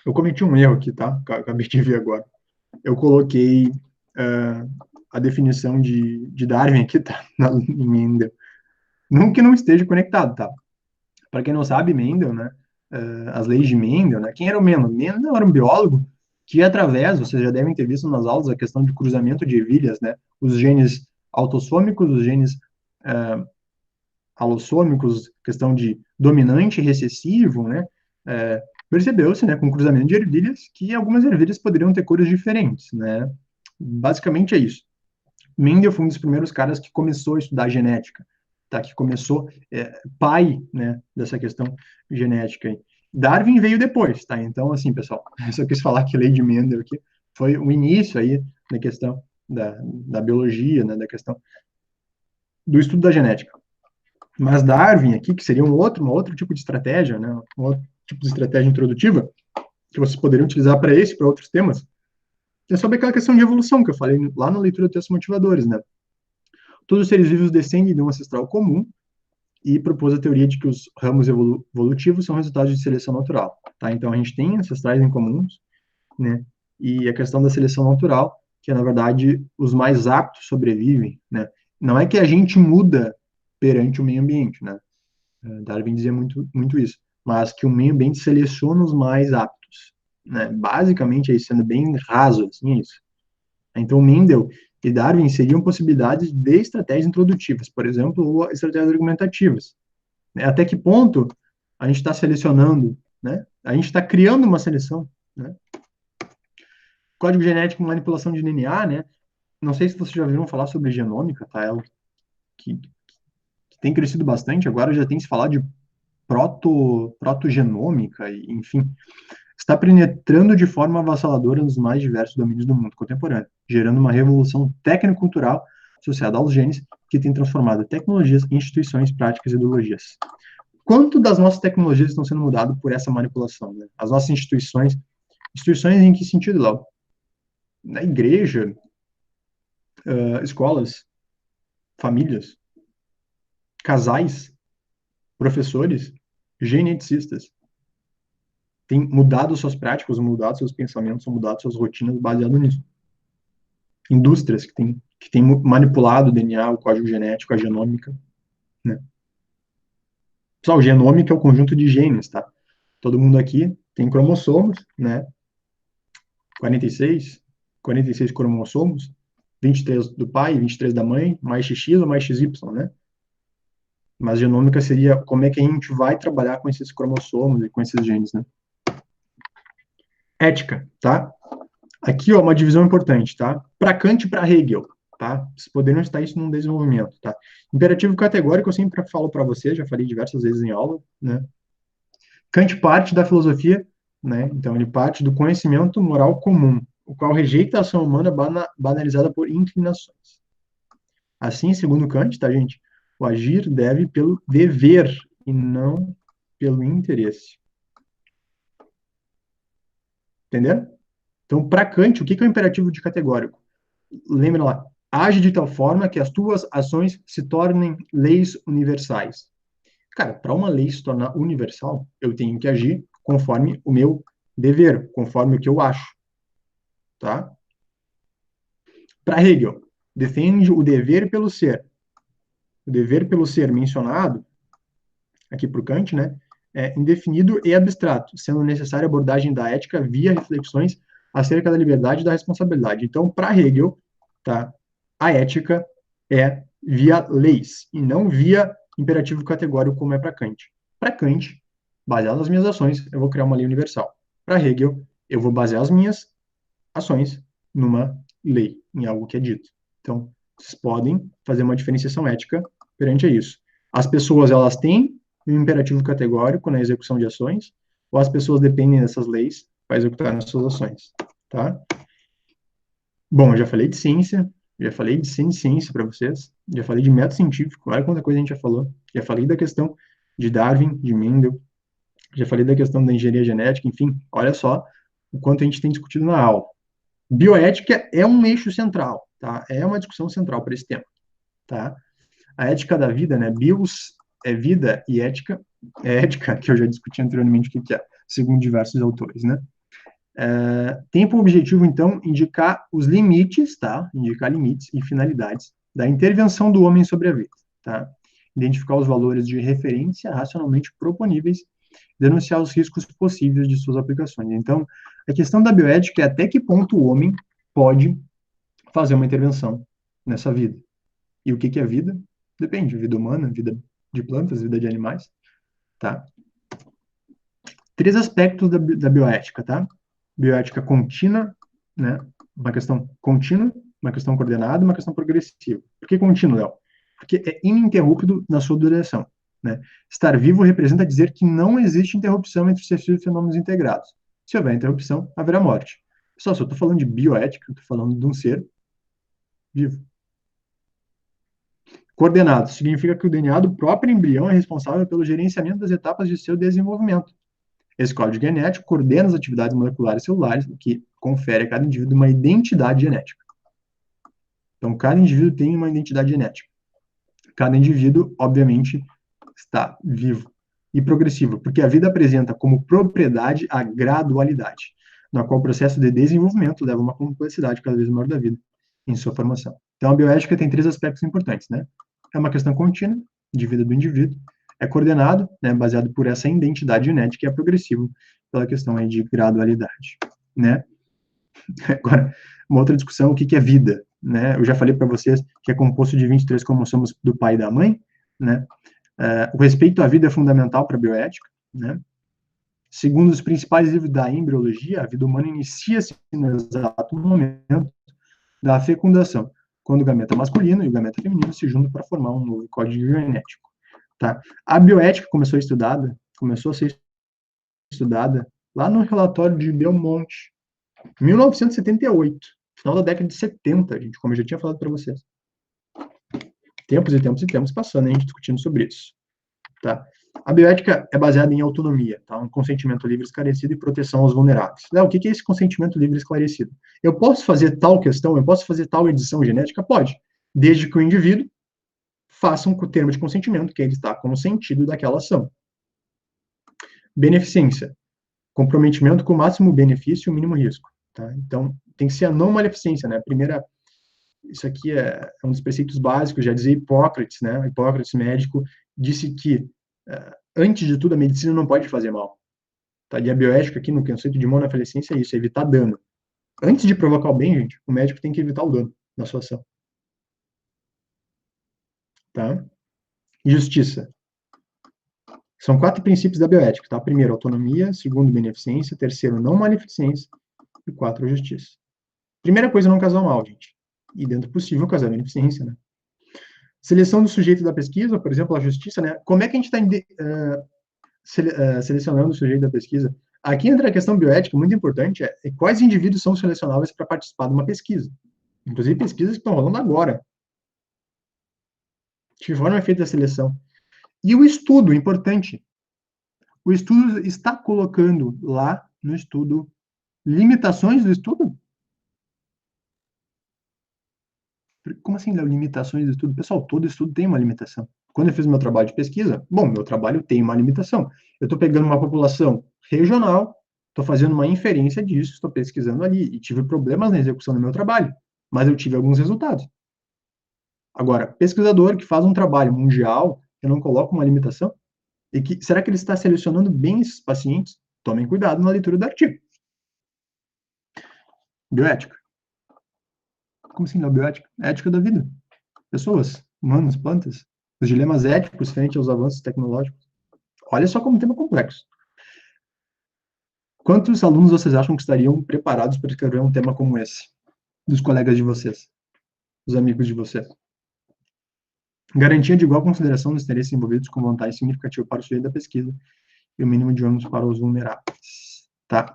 Eu cometi um erro aqui, tá? Acabei de ver agora. Eu coloquei a definição de Darwin aqui, tá? Em Mendel. Não que não esteja conectado, tá? Para quem não sabe, Mendel, né? As leis de Mendel, né? Quem era o Mendel? Mendel era um biólogo que, através, vocês já devem ter visto nas aulas, a questão de cruzamento de ervilhas, né? Os genes autossômicos, os genes alossômicos, questão de dominante e recessivo, né? Percebeu-se, né, com o cruzamento de ervilhas, que algumas ervilhas poderiam ter cores diferentes, né? Basicamente é isso. Mendel foi um dos primeiros caras que começou a estudar genética, tá? Que começou, pai, né, dessa questão genética aí. Darwin veio depois, tá? Então, assim, pessoal, eu só quis falar que a lei de Mendel aqui foi o início aí da questão da biologia, né, da questão do estudo da genética. Mas Darwin aqui, que seria um outro tipo de estratégia, né, um outro tipo de estratégia introdutiva, que vocês poderiam utilizar para esse, para outros temas, é sobre aquela questão de evolução que eu falei lá na leitura do texto motivadores, né? Todos os seres vivos descendem de um ancestral comum e propôs a teoria de que os ramos evolutivos são resultados de seleção natural, tá? Então a gente tem ancestrais em comuns, né? E a questão da seleção natural, que é, na verdade, os mais aptos sobrevivem, né? Não é que a gente muda perante o meio ambiente, né? Darwin dizia muito isso, mas que o meio ambiente seleciona os mais aptos, né? Basicamente, aí sendo bem raso, assim, é isso. Então, Mendel e Darwin seriam possibilidades de estratégias introdutivas, por exemplo, ou estratégias argumentativas. Até que ponto a gente está selecionando, né? A gente está criando uma seleção, né? Código genético, manipulação de DNA, né? Não sei se vocês já ouviram falar sobre genômica, tá? É algo que tem crescido bastante. Agora já tem se falado de protogenômica, enfim, está penetrando de forma avassaladora nos mais diversos domínios do mundo contemporâneo, gerando uma revolução técnico-cultural associada aos genes que tem transformado tecnologias, instituições, práticas e ideologias. Quanto das nossas tecnologias estão sendo mudadas por essa manipulação? Né? As nossas instituições em que sentido, Léo? Na igreja, escolas, famílias, casais, professores, geneticistas, têm mudado suas práticas, mudado seus pensamentos, mudado suas rotinas baseado nisso. Indústrias que têm que tem manipulado o DNA, o código genético, a genômica, né? Pessoal, genômica é o conjunto de genes, tá? Todo mundo aqui tem cromossomos, né? 46 cromossomos, 23 do pai, 23 da mãe, mais XX ou mais XY, né? Mas genômica seria como é que a gente vai trabalhar com esses cromossomos e com esses genes, né? Ética, tá? Aqui, ó, uma divisão importante, tá? Para Kant e para Hegel, tá? Vocês poderiam estar isso num desenvolvimento, tá? Imperativo categórico, eu sempre falo para vocês, já falei diversas vezes em aula, né? Kant parte da filosofia, né? Então, ele parte do conhecimento moral comum, o qual rejeita a ação humana banalizada por inclinações. Assim, segundo Kant, tá, gente? O agir deve pelo dever e não pelo interesse. Entenderam? Então, para Kant, o que é o imperativo de categórico? Lembra lá, age de tal forma que as tuas ações se tornem leis universais. Cara, para uma lei se tornar universal, eu tenho que agir conforme o meu dever, conforme o que eu acho, tá? Para Hegel, defende o dever pelo ser. O dever pelo ser mencionado, aqui por Kant, né, é indefinido e abstrato, sendo necessária a abordagem da ética via reflexões acerca da liberdade e da responsabilidade. Então, para Hegel, tá, a ética é via leis e não via imperativo categórico como é para Kant. Para Kant, baseado nas minhas ações, eu vou criar uma lei universal. Para Hegel, eu vou basear as minhas ações numa lei, em algo que é dito. Então, vocês podem fazer uma diferenciação ética perante a isso. As pessoas, elas têm um imperativo categórico na execução de ações, ou as pessoas dependem dessas leis para executar as suas ações, tá? Bom, eu já falei de ciência, já falei de ciência para vocês, já falei de método científico, olha quanta coisa a gente já falou. Já falei da questão de Darwin, de Mendel, já falei da questão da engenharia genética, enfim, olha só o quanto a gente tem discutido na aula. Bioética é um eixo central, tá? É uma discussão central para esse tema, tá? A ética da vida, né? Bios é vida e ética é ética, que eu já discuti anteriormente o que é, segundo diversos autores, né? Tem por objetivo, então, indicar os limites, tá? Indicar limites e finalidades da intervenção do homem sobre a vida, tá? Identificar os valores de referência racionalmente proponíveis, denunciar os riscos possíveis de suas aplicações. Então, a questão da bioética é até que ponto o homem pode fazer uma intervenção nessa vida. E o que é vida? Depende, vida humana, vida de plantas, vida de animais, tá? 3 aspectos da bioética, tá? Bioética contínua, né? Uma questão contínua, uma questão coordenada, uma questão progressiva. Por que contínuo, Léo? Porque é ininterrupto na sua duração, né? Estar vivo representa dizer que não existe interrupção entre os fenômenos integrados. Se houver interrupção, haverá morte. Pessoal, se eu estou falando de bioética, eu estou falando de um ser vivo. Coordenado significa que o DNA do próprio embrião é responsável pelo gerenciamento das etapas de seu desenvolvimento. Esse código genético coordena as atividades moleculares celulares, o que confere a cada indivíduo uma identidade genética. Então, cada indivíduo tem uma identidade genética. Cada indivíduo, obviamente, está vivo e progressivo, porque a vida apresenta como propriedade a gradualidade, na qual o processo de desenvolvimento leva a uma complexidade cada vez maior da vida em sua formação. Então, a bioética tem 3 aspectos importantes, né? É uma questão contínua de vida do indivíduo, é coordenado, né, baseado por essa identidade genética e é progressivo pela questão aí de gradualidade, né? Agora, uma outra discussão, o que é vida, né? Eu já falei para vocês que é composto de 23 cromossomos do pai e da mãe, né? O respeito à vida é fundamental para a bioética, né? Segundo os principais livros da embriologia, a vida humana inicia-se no exato momento da fecundação, quando o gameta masculino e o gameta feminino se juntam para formar um novo código genético. Tá? A bioética começou a ser estudada lá no relatório de Belmont, 1978, final da década de 70, gente, como eu já tinha falado para vocês. Tempos e tempos e tempos passando, a gente discutindo sobre isso. Tá? A bioética é baseada em autonomia, tá? Um consentimento livre, esclarecido e proteção aos vulneráveis. Léo, o que é esse consentimento livre esclarecido? Eu posso fazer tal questão, eu posso fazer tal edição genética? Pode, desde que o indivíduo faça um termo de consentimento, que ele está consentido daquela ação. Beneficência, comprometimento com o máximo benefício e o mínimo risco. Tá? Então, tem que ser a não maleficência, né? A primeira isso aqui é um dos preceitos básicos, já dizia Hipócrates, né? Hipócrates, médico, disse que, antes de tudo, a medicina não pode fazer mal. Tá? E a bioética aqui, no conceito de monofalecência, é isso, é evitar dano. Antes de provocar o bem, gente, o médico tem que evitar o dano na sua ação. Tá? Justiça. São 4 princípios da bioética, tá? Primeiro, autonomia. Segundo, beneficência. Terceiro, não maleficência. E 4, justiça. Primeira coisa, não casar mal, gente. E dentro do possível, casar beneficência, né? Seleção do sujeito da pesquisa, por exemplo, a justiça, né? Como é que a gente está selecionando o sujeito da pesquisa? Aqui entra a questão bioética, muito importante, é quais indivíduos são selecionáveis para participar de uma pesquisa. Inclusive pesquisas que estão rolando agora. De que forma é feita a seleção? E o estudo, importante. O estudo está colocando lá no estudo limitações do estudo? Como assim, limitações do estudo? Pessoal, todo estudo tem uma limitação. Quando eu fiz meu trabalho de pesquisa, bom, meu trabalho tem uma limitação. Eu estou pegando uma população regional, estou fazendo uma inferência disso, estou pesquisando ali, e tive problemas na execução do meu trabalho, mas eu tive alguns resultados. Agora, pesquisador que faz um trabalho mundial, eu não coloco uma limitação? E será que ele está selecionando bem esses pacientes? Tomem cuidado na leitura do artigo. Bioética. Como assim, não bioética? É ética da vida. Pessoas, humanos, plantas. Os dilemas éticos frente aos avanços tecnológicos. Olha só como tema complexo. Quantos alunos vocês acham que estariam preparados para escrever um tema como esse? Dos colegas de vocês, dos amigos de vocês. Garantia de igual consideração dos interesses envolvidos com vantagem significativa para o sujeito da pesquisa e o mínimo de ônus para os vulneráveis. Tá?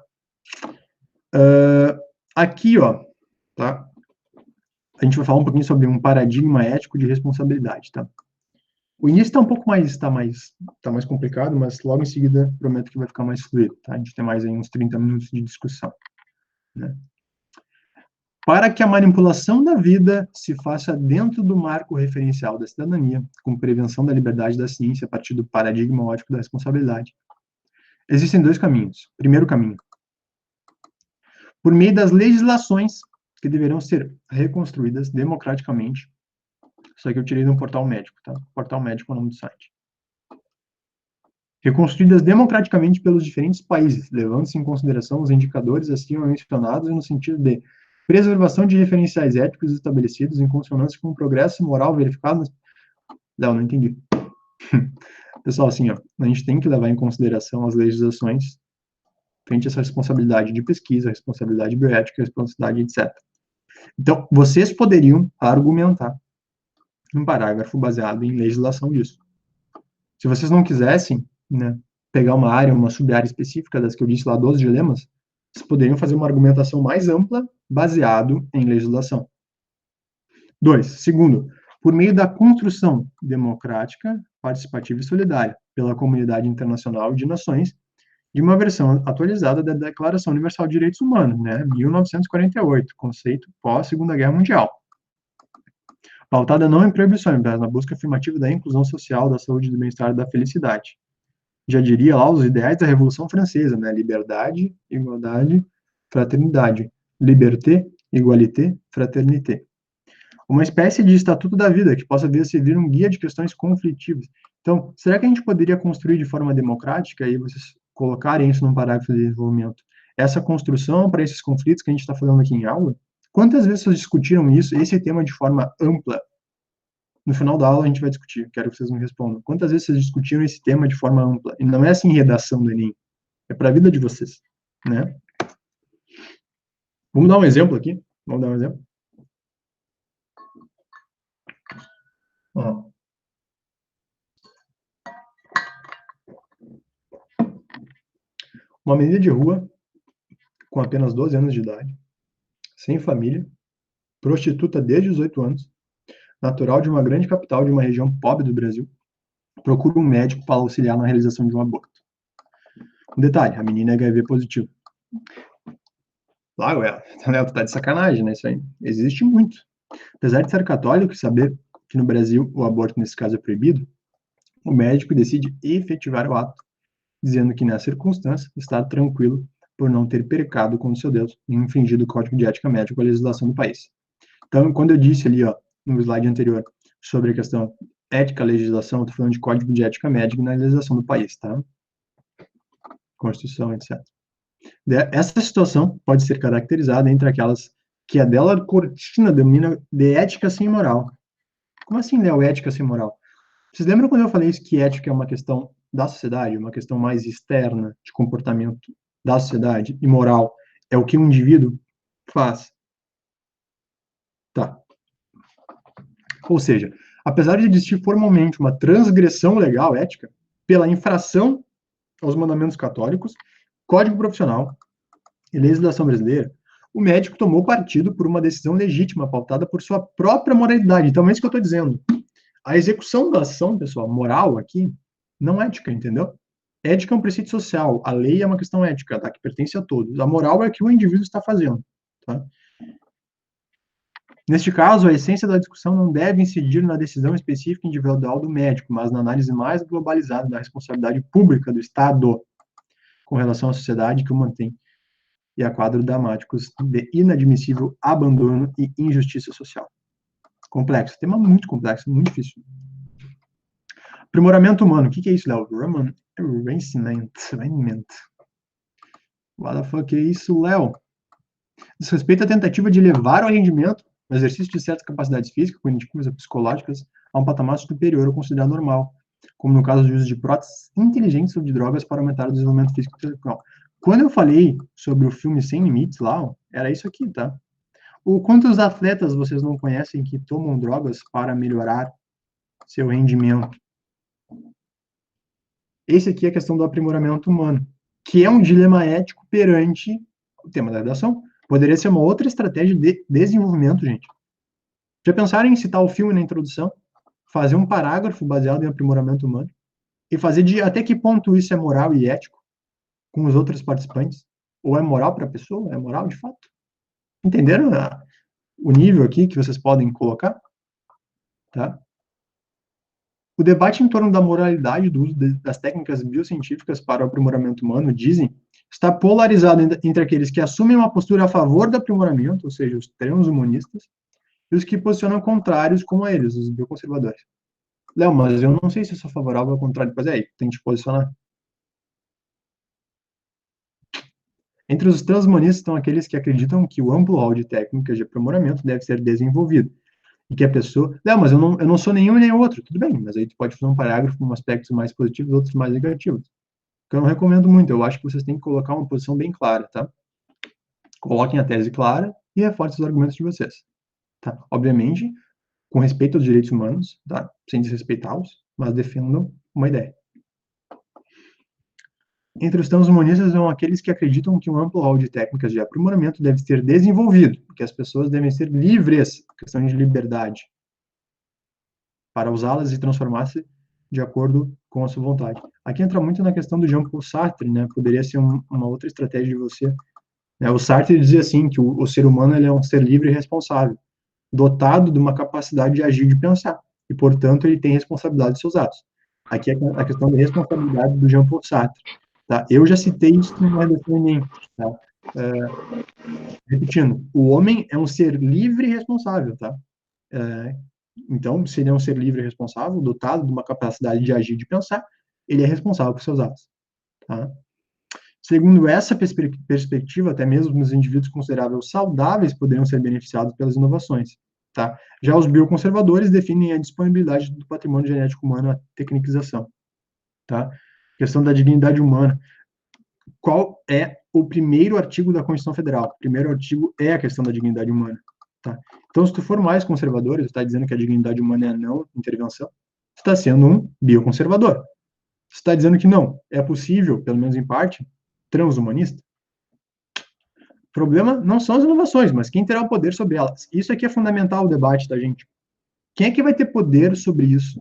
Aqui, ó, tá? A gente vai falar um pouquinho sobre um paradigma ético de responsabilidade, tá? O início está um pouco mais, tá mais complicado, mas logo em seguida prometo que vai ficar mais fluido, tá? A gente tem mais aí uns 30 minutos de discussão, né? Para que a manipulação da vida se faça dentro do marco referencial da cidadania, com prevenção da liberdade da ciência a partir do paradigma ético da responsabilidade, existem 2 caminhos. Primeiro caminho, por meio das legislações que deverão ser reconstruídas democraticamente. Isso aqui eu tirei de um portal médico, tá? Portal médico é o nome do site. Reconstruídas democraticamente pelos diferentes países, levando-se em consideração os indicadores acima mencionados no sentido de preservação de referenciais éticos estabelecidos em consonância com o progresso moral verificado. Não entendi. Pessoal, assim, ó, a gente tem que levar em consideração as legislações frente a essa responsabilidade de pesquisa, responsabilidade bioética, responsabilidade, etc. Então, vocês poderiam argumentar um parágrafo baseado em legislação disso. Se vocês não quisessem, né, pegar uma área, uma sub-área específica das que eu disse lá, 12 dilemas, vocês poderiam fazer uma argumentação mais ampla baseado em legislação. 2. Segundo, por meio da construção democrática, participativa e solidária pela comunidade internacional de nações, de uma versão atualizada da Declaração Universal de Direitos Humanos, né, 1948, conceito pós-Segunda Guerra Mundial. Pautada não em proibições, mas na busca afirmativa da inclusão social, da saúde, do bem-estar e da felicidade. Já diria lá os ideais da Revolução Francesa, né? Liberdade, igualdade, fraternidade. Liberté, égalité, fraternité. Uma espécie de estatuto da vida que possa vir a servir um guia de questões conflitivas. Então, será que a gente poderia construir de forma democrática e vocês colocarem isso num parágrafo de desenvolvimento? Essa construção para esses conflitos que a gente está falando aqui em aula? Quantas vezes vocês discutiram isso, esse tema de forma ampla? No final da aula a gente vai discutir, quero que vocês me respondam. Quantas vezes vocês discutiram esse tema de forma ampla? E não é assim redação do Enem, é para a vida de vocês, né? Vamos dar um exemplo aqui? Vamos dar um exemplo? Ó. Uma menina de rua, com apenas 12 anos de idade, sem família, prostituta desde os 8 anos, natural de uma grande capital de uma região pobre do Brasil, procura um médico para auxiliar na realização de um aborto. Um detalhe, a menina é HIV positivo. Claro, tu tá de sacanagem, né? Isso aí existe muito. Apesar de ser católico e saber que no Brasil o aborto nesse caso é proibido, o médico decide efetivar o ato, dizendo que nessa circunstância está tranquilo por não ter pecado contra seu Deus e infringido o Código de Ética Médica ou a legislação do país. Então, quando eu disse ali, ó, no slide anterior, sobre a questão ética, legislação, estou falando de código de ética médica na legislação do país, tá? Constituição, etc. Essa situação pode ser caracterizada entre aquelas que a Della Cortina denomina de ética sem moral. Como assim, Léo, ética sem moral? Vocês lembram quando eu falei isso, que ética é uma questão da sociedade, uma questão mais externa de comportamento da sociedade, e moral é o que um indivíduo faz? Tá. Ou seja, apesar de existir formalmente uma transgressão legal, ética, pela infração aos mandamentos católicos, Código Profissional e legislação brasileira, o médico tomou partido por uma decisão legítima, pautada por sua própria moralidade. Então, é isso que eu estou dizendo. A execução da ação, pessoal, moral aqui, não ética, entendeu? Ética é um preceito social, a lei é uma questão ética, tá? Que pertence a todos. A moral é o que o indivíduo está fazendo, tá? Neste caso, a essência da discussão não deve incidir na decisão específica individual do médico, mas na análise mais globalizada da responsabilidade pública do Estado com relação à sociedade que o mantém e a quadros dramáticos de inadmissível abandono e injustiça social. Complexo, tema muito complexo, muito difícil. Aprimoramento humano, o que é isso, Léo? Refinement. What the fuck é isso, Léo? Diz respeito à tentativa de elevar o rendimento no exercício de certas capacidades físicas, cognitivas ou psicológicas a um patamar superior ao considerado normal, como no caso do uso de próteses inteligentes ou de drogas para aumentar o desenvolvimento físico e intelectual. Quando eu falei sobre o filme Sem Limites lá, era isso aqui, tá? Quantos atletas vocês não conhecem que tomam drogas para melhorar seu rendimento? Esse aqui é a questão do aprimoramento humano, que é um dilema ético perante o tema da redação. Poderia ser uma outra estratégia de desenvolvimento, gente. Já pensaram em citar o filme na introdução? Fazer um parágrafo baseado em aprimoramento humano? E fazer de até que ponto isso é moral e ético com os outros participantes? Ou é moral para a pessoa? É moral de fato? Entenderam o nível aqui que vocês podem colocar? Tá? O debate em torno da moralidade do uso das técnicas biocientíficas para o aprimoramento humano, dizem, está polarizado entre aqueles que assumem uma postura a favor do aprimoramento, ou seja, os transhumanistas, e os que posicionam contrários como eles, os bioconservadores. Léo, mas eu não sei se eu sou favorável ao contrário. Pois é, aí, tem que te posicionar. Entre os transhumanistas estão aqueles que acreditam que o amplo rol de técnicas de aprimoramento deve ser desenvolvido, e que a pessoa... Não, mas eu não sou nenhum nem outro. Tudo bem, mas aí tu pode fazer um parágrafo com aspectos mais positivos, outros mais negativos. Que eu não recomendo muito. Eu acho que vocês têm que colocar uma posição bem clara, tá? Coloquem a tese clara e reforcem os argumentos de vocês. Tá? Obviamente, com respeito aos direitos humanos, tá? Sem desrespeitá-los, mas defendam uma ideia. Entre os transhumanistas são aqueles que acreditam que um amplo rol de técnicas de aprimoramento deve ser desenvolvido, que as pessoas devem ser livres, questão de liberdade, para usá-las e transformar-se de acordo com a sua vontade. Aqui entra muito na questão do Jean-Paul Sartre, né? Poderia ser uma outra estratégia de você. Né? O Sartre dizia assim que o ser humano ele é um ser livre e responsável, dotado de uma capacidade de agir e de pensar, e portanto ele tem responsabilidade de seus atos. Aqui é a questão da responsabilidade do Jean-Paul Sartre. Tá? Eu já citei isso numa redação Enem. Tá? Repetindo, o homem é um ser livre e responsável. Tá? Então, se ele é um ser livre e responsável, dotado de uma capacidade de agir e de pensar, ele é responsável por seus atos. Tá? Segundo essa perspectiva, até mesmo os indivíduos considerados saudáveis poderiam ser beneficiados pelas inovações. Tá? Já os bioconservadores definem a disponibilidade do patrimônio genético humano à tecniquização. Tá? Questão da dignidade humana. Qual é o primeiro artigo da Constituição Federal? O primeiro artigo é a questão da dignidade humana. Tá? Então, se tu for mais conservador, tu está dizendo que a dignidade humana é a não intervenção, tu está sendo um bioconservador. Tu está dizendo que não, é possível, pelo menos em parte, transhumanista. O problema não são as inovações, mas quem terá o poder sobre elas. Isso aqui é fundamental o debate da gente. Quem é que vai ter poder sobre isso?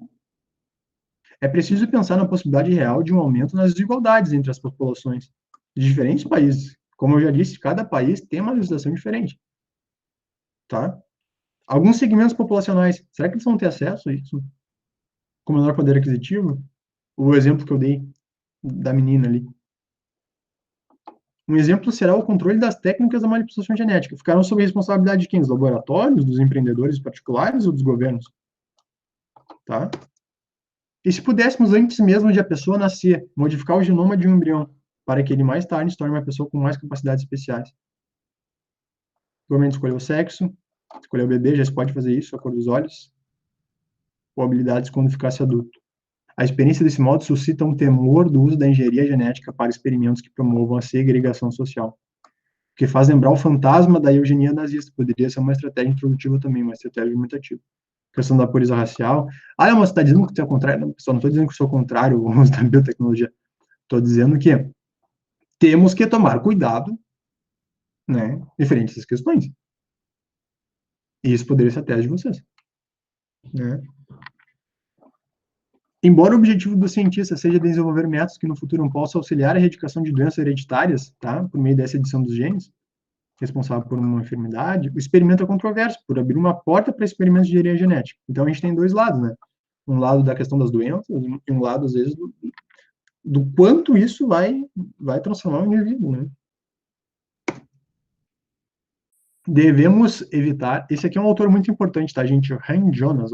É preciso pensar na possibilidade real de um aumento nas desigualdades entre as populações de diferentes países. Como eu já disse, cada país tem uma legislação diferente. Tá? Alguns segmentos populacionais, será que eles vão ter acesso a isso? Com menor poder aquisitivo? O exemplo que eu dei da menina ali. Um exemplo será o controle das técnicas da manipulação genética. Ficarão sob a responsabilidade de quem? Dos laboratórios, dos empreendedores particulares ou dos governos? Tá? E se pudéssemos, antes mesmo de a pessoa nascer, modificar o genoma de um embrião, para que ele mais tarde se torne uma pessoa com mais capacidades especiais? O momento de escolher o sexo, escolher o bebê, já se pode fazer isso, a cor dos olhos, ou habilidades quando ficasse adulto. A experiência desse modo suscita um temor do uso da engenharia genética para experimentos que promovam a segregação social, que faz lembrar o fantasma da eugenia nazista. Poderia ser uma estratégia introdutiva também, uma estratégia argumentativa. A questão da pureza racial. Ah, mas você está dizendo que você é contrário? Não, pessoal, não estou dizendo que eu sou contrário ao uso da biotecnologia. Estou dizendo que temos que tomar cuidado, né, referente a essas questões. E isso poderia ser a tese de vocês. Né? Embora o objetivo do cientista seja desenvolver métodos que no futuro possam auxiliar a erradicação de doenças hereditárias, tá, por meio dessa edição dos genes, responsável por uma enfermidade, o experimento é controverso, por abrir uma porta para experimentos de engenharia genética. Então, a gente tem dois lados, né? Um lado da questão das doenças e um lado, às vezes, do quanto isso vai transformar o indivíduo, né? Devemos evitar... Esse aqui é um autor muito importante, tá, gente? Hans Jonas,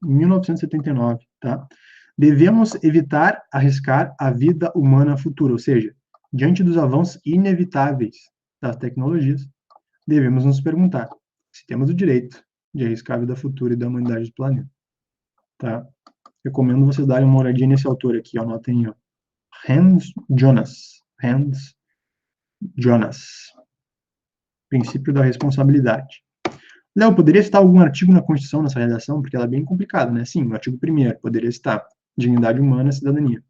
1979, tá? Devemos evitar arriscar a vida humana futura, ou seja, diante dos avanços inevitáveis das tecnologias, devemos nos perguntar se temos o direito de arriscar a vida futura e da humanidade do planeta. Tá? Recomendo vocês darem uma olhadinha nesse autor aqui, ó, anotem aí, ó. Hans Jonas. Hans Jonas. Princípio da responsabilidade. Léo, poderia citar algum artigo na Constituição nessa redação? Porque ela é bem complicada, né? Sim, o artigo 1º poderia citar dignidade humana e cidadania.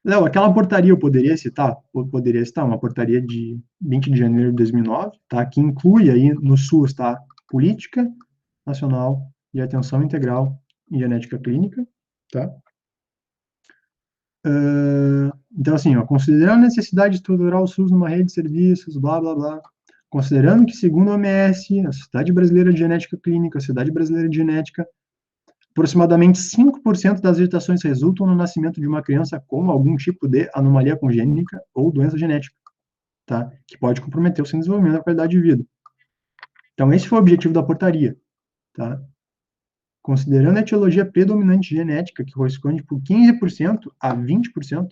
Léo, aquela portaria eu poderia citar? Eu poderia citar uma portaria de 20 de janeiro de 2009, tá? Que inclui aí no SUS, tá? Política Nacional de Atenção Integral em Genética Clínica, tá? Então, assim, ó, considerando a necessidade de estruturar o SUS numa rede de serviços, blá, blá, blá, considerando que, segundo a OMS, a Sociedade Brasileira de Genética Clínica, a Sociedade Brasileira de Genética, aproximadamente 5% das gestações resultam no nascimento de uma criança com algum tipo de anomalia congênita ou doença genética, tá? Que pode comprometer o seu desenvolvimento e a qualidade de vida. Então, esse foi o objetivo da portaria, tá? Considerando a etiologia predominante genética, que corresponde por 15% a 20%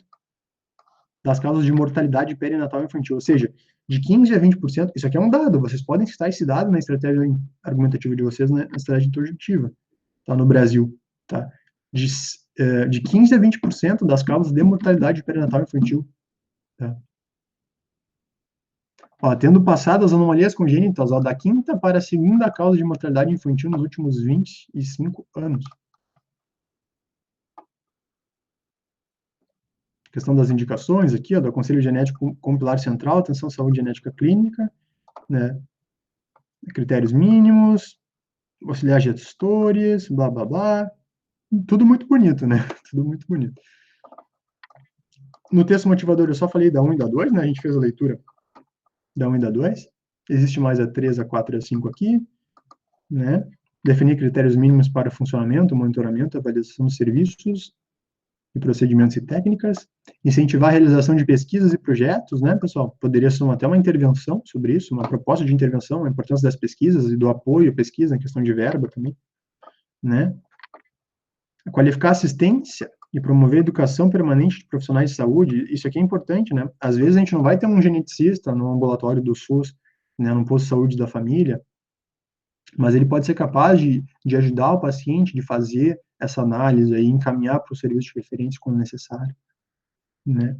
das causas de mortalidade perinatal infantil, ou seja, de 15% a 20%, isso aqui é um dado, vocês podem citar esse dado na estratégia argumentativa de vocês, na estratégia introdutiva, tá, no Brasil, tá? De 15% a 20% das causas de mortalidade perinatal infantil, tá? Ó, tendo passado as anomalias congênitas, ó, da quinta para a segunda causa de mortalidade infantil nos últimos 25 anos. Questão das indicações aqui, ó, do Conselho Genético como pilar central, atenção à saúde genética clínica, né? Critérios mínimos, auxiliar gestores, blá, blá, blá. Tudo muito bonito, né? Tudo muito bonito. No texto motivador eu só falei da 1 e da 2, né? A gente fez a leitura da 1 e da 2. Existe mais a 3, a 4 e a 5 aqui, né? Definir critérios mínimos para funcionamento, monitoramento, avaliação de serviços e procedimentos e técnicas. Incentivar a realização de pesquisas e projetos, né, pessoal? Poderia ser até uma intervenção sobre isso, uma proposta de intervenção, a importância das pesquisas e do apoio à pesquisa, em questão de verba também, né? Qualificar a assistência e promover a educação permanente de profissionais de saúde, isso aqui é importante, né? Às vezes a gente não vai ter um geneticista no ambulatório do SUS, né, no posto de saúde da família, mas ele pode ser capaz de ajudar o paciente, de fazer essa análise e encaminhar para o serviço de referência quando necessário, né?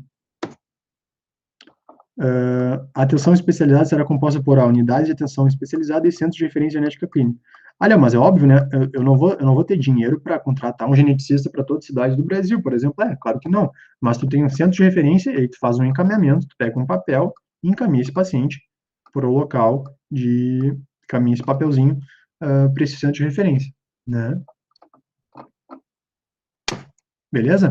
A atenção especializada será composta por unidades de atenção especializada e centros de referência genética clínica. Olha, mas é óbvio, né? Eu não vou ter dinheiro para contratar um geneticista para todas as cidades do Brasil, por exemplo. Claro que não. Mas tu tem um centro de referência, e aí tu faz um encaminhamento, tu pega um papel e encaminha esse paciente para o local encaminha esse papelzinho para esse centro de referência, né? Beleza?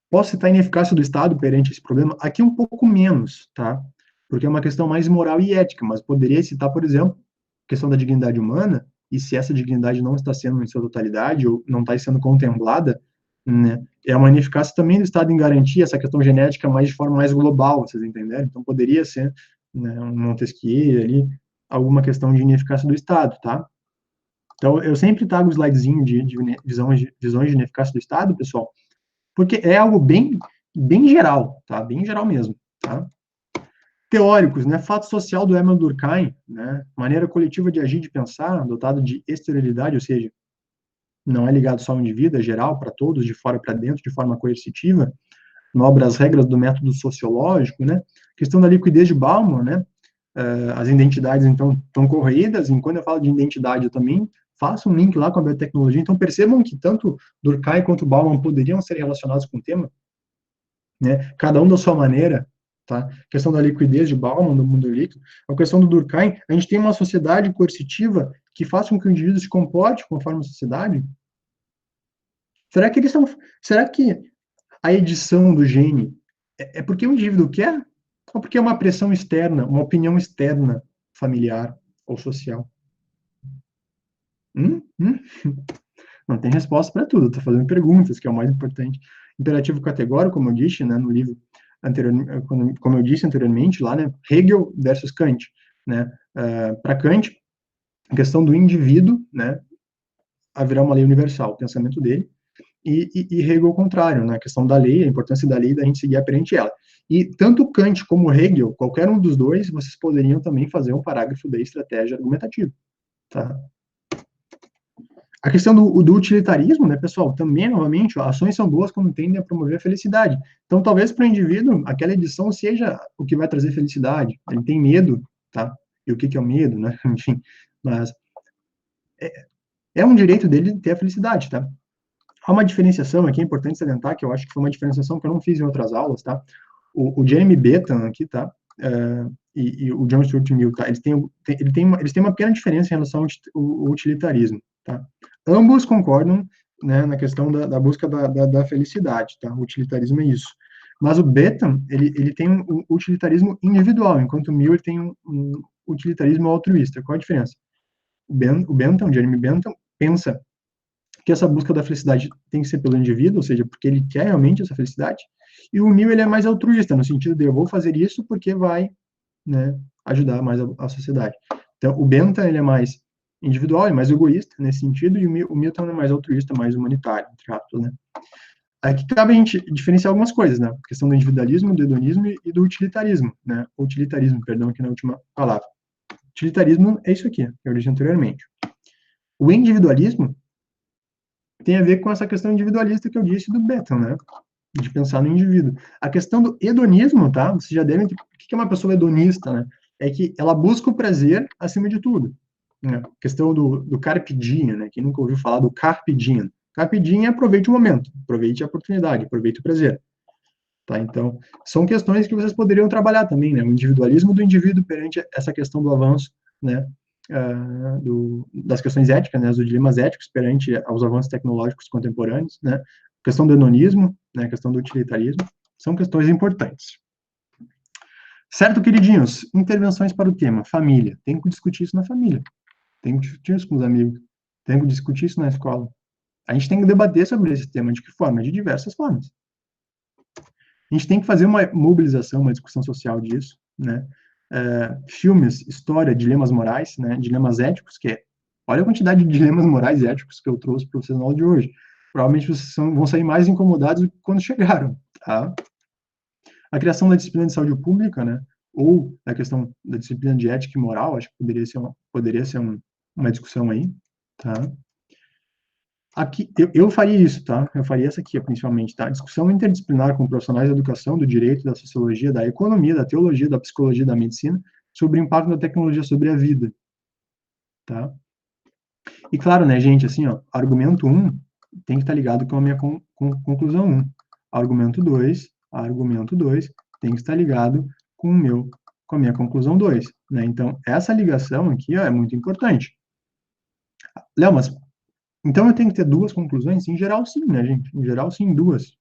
Posso citar a ineficácia do Estado perante esse problema? Aqui um pouco menos, tá? Porque é uma questão mais moral e ética, mas poderia citar, por exemplo, a questão da dignidade humana, e se essa dignidade não está sendo em sua totalidade, ou não está sendo contemplada né? É uma ineficácia também do Estado em garantir essa questão genética mais de forma mais global, vocês entenderam? Então, poderia ser, né, um Montesquieu ali, alguma questão de ineficácia do Estado, tá? Então, eu sempre trago o slidezinho de visões de ineficácia do Estado, pessoal, porque é algo bem geral, tá? Bem geral mesmo, tá? Teóricos, né? Fato social do Emile Durkheim, né? Maneira coletiva de agir, de pensar, dotado de exterioridade, ou seja, não é ligado só ao indivíduo, é geral para todos, de fora para dentro, de forma coercitiva, nobra as regras do método sociológico, né? Questão da liquidez de Bauman, né? As identidades, então, estão corroídas, e quando eu falo de identidade, eu também faço um link lá com a biotecnologia, então percebam que tanto Durkheim quanto Bauman poderiam ser relacionados com o tema, né? Cada um da sua maneira, tá? A questão da liquidez de Bauman, do mundo líquido, a questão do Durkheim, a gente tem uma sociedade coercitiva que faz com que o indivíduo se comporte conforme a sociedade. Será que eles são, será que a edição do gene é porque o indivíduo quer ou porque é uma pressão externa, uma opinião externa, familiar ou social? Hum? Hum? Não tem resposta para tudo, estou fazendo perguntas, que é o mais importante. Imperativo categórico, como eu disse, né, no livro anterior, como eu disse anteriormente, lá, né, Hegel versus Kant, né, para Kant, a questão do indivíduo, né, haverá uma lei universal, o pensamento dele, e Hegel ao contrário, né, a questão da lei, a importância da lei, da gente seguir perante ela. E tanto Kant como Hegel, qualquer um dos dois, vocês poderiam também fazer um parágrafo da estratégia argumentativa, tá? A questão do utilitarismo, né, pessoal, também, novamente, ó, ações são boas quando tendem a promover a felicidade. Então, talvez para o indivíduo, aquela edição seja o que vai trazer felicidade. Ele tem medo, tá? E o que é o medo, né? Enfim, mas é um direito dele ter a felicidade, tá? Há uma diferenciação aqui, é importante salientar, que eu acho que foi uma diferenciação que eu não fiz em outras aulas, tá? O Jeremy Bentham aqui, tá? E o John Stuart Mill, tá? Eles têm uma pequena diferença em relação ao utilitarismo, tá? Ambos concordam, né, na questão da busca da felicidade, tá? O utilitarismo é isso. Mas o Bentham, ele tem um utilitarismo individual, enquanto o Mill tem um utilitarismo altruísta. Qual a diferença? O Bentham, Jeremy Bentham, pensa que essa busca da felicidade tem que ser pelo indivíduo, ou seja, porque ele quer realmente essa felicidade, e o Mill, ele é mais altruísta, no sentido de eu vou fazer isso porque vai, né, ajudar mais a sociedade. Então, o Bentham, ele é mais individual, é mais egoísta nesse sentido, e o Milton é mais altruísta, mais humanitário, entre aspas, né. Aqui cabe a gente diferenciar algumas coisas, né, a questão do individualismo, do hedonismo e do utilitarismo, né, utilitarismo, perdão, aqui na última palavra. Utilitarismo é isso aqui, que eu disse anteriormente. O individualismo tem a ver com essa questão individualista que eu disse do Bentham, né, de pensar no indivíduo. A questão do hedonismo, tá? Vocês já devem ter... O que é uma pessoa hedonista, né? É que ela busca o prazer acima de tudo. Né? A questão do carpe diem, né? Quem nunca ouviu falar do carpe diem? Carpe diem é aproveite o momento, aproveite a oportunidade, aproveite o prazer. Tá? Então, são questões que vocês poderiam trabalhar também, né? O individualismo do indivíduo perante essa questão do avanço, né? Das questões éticas, né? Dos dilemas éticos perante aos avanços tecnológicos contemporâneos, né? A questão do hedonismo, né? A questão do utilitarismo, são questões importantes. Certo, queridinhos? Intervenções para o tema família. Tem que discutir isso na família. Tem que discutir isso com os amigos. Tem que discutir isso na escola. A gente tem que debater sobre esse tema. De que forma? De diversas formas. A gente tem que fazer uma mobilização, uma discussão social disso, né? Filmes, história, dilemas morais, né? Dilemas éticos, que é... Olha a quantidade de dilemas morais e éticos que eu trouxe para vocês na aula de hoje. Provavelmente vocês vão sair mais incomodados do que quando chegaram, tá? A criação da disciplina de saúde pública, né? Ou a questão da disciplina de ética e moral, acho que poderia ser uma discussão aí, tá? Aqui, eu faria isso, tá? Eu faria essa aqui, principalmente, tá? Discussão interdisciplinar com profissionais da educação, do direito, da sociologia, da economia, da teologia, da psicologia, da medicina, sobre o impacto da tecnologia sobre a vida, tá? E claro, né, gente, assim, ó, argumento 1 tem que estar ligado com a minha conclusão 1. Argumento 2 tem que estar ligado com a minha conclusão 2, né? Então, essa ligação aqui, ó, é muito importante. Léo, mas então eu tenho que ter duas conclusões? Em geral, sim, né, gente? Em geral, sim, duas.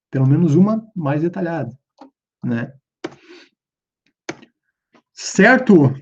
Pelo menos uma mais detalhada, né? Certo?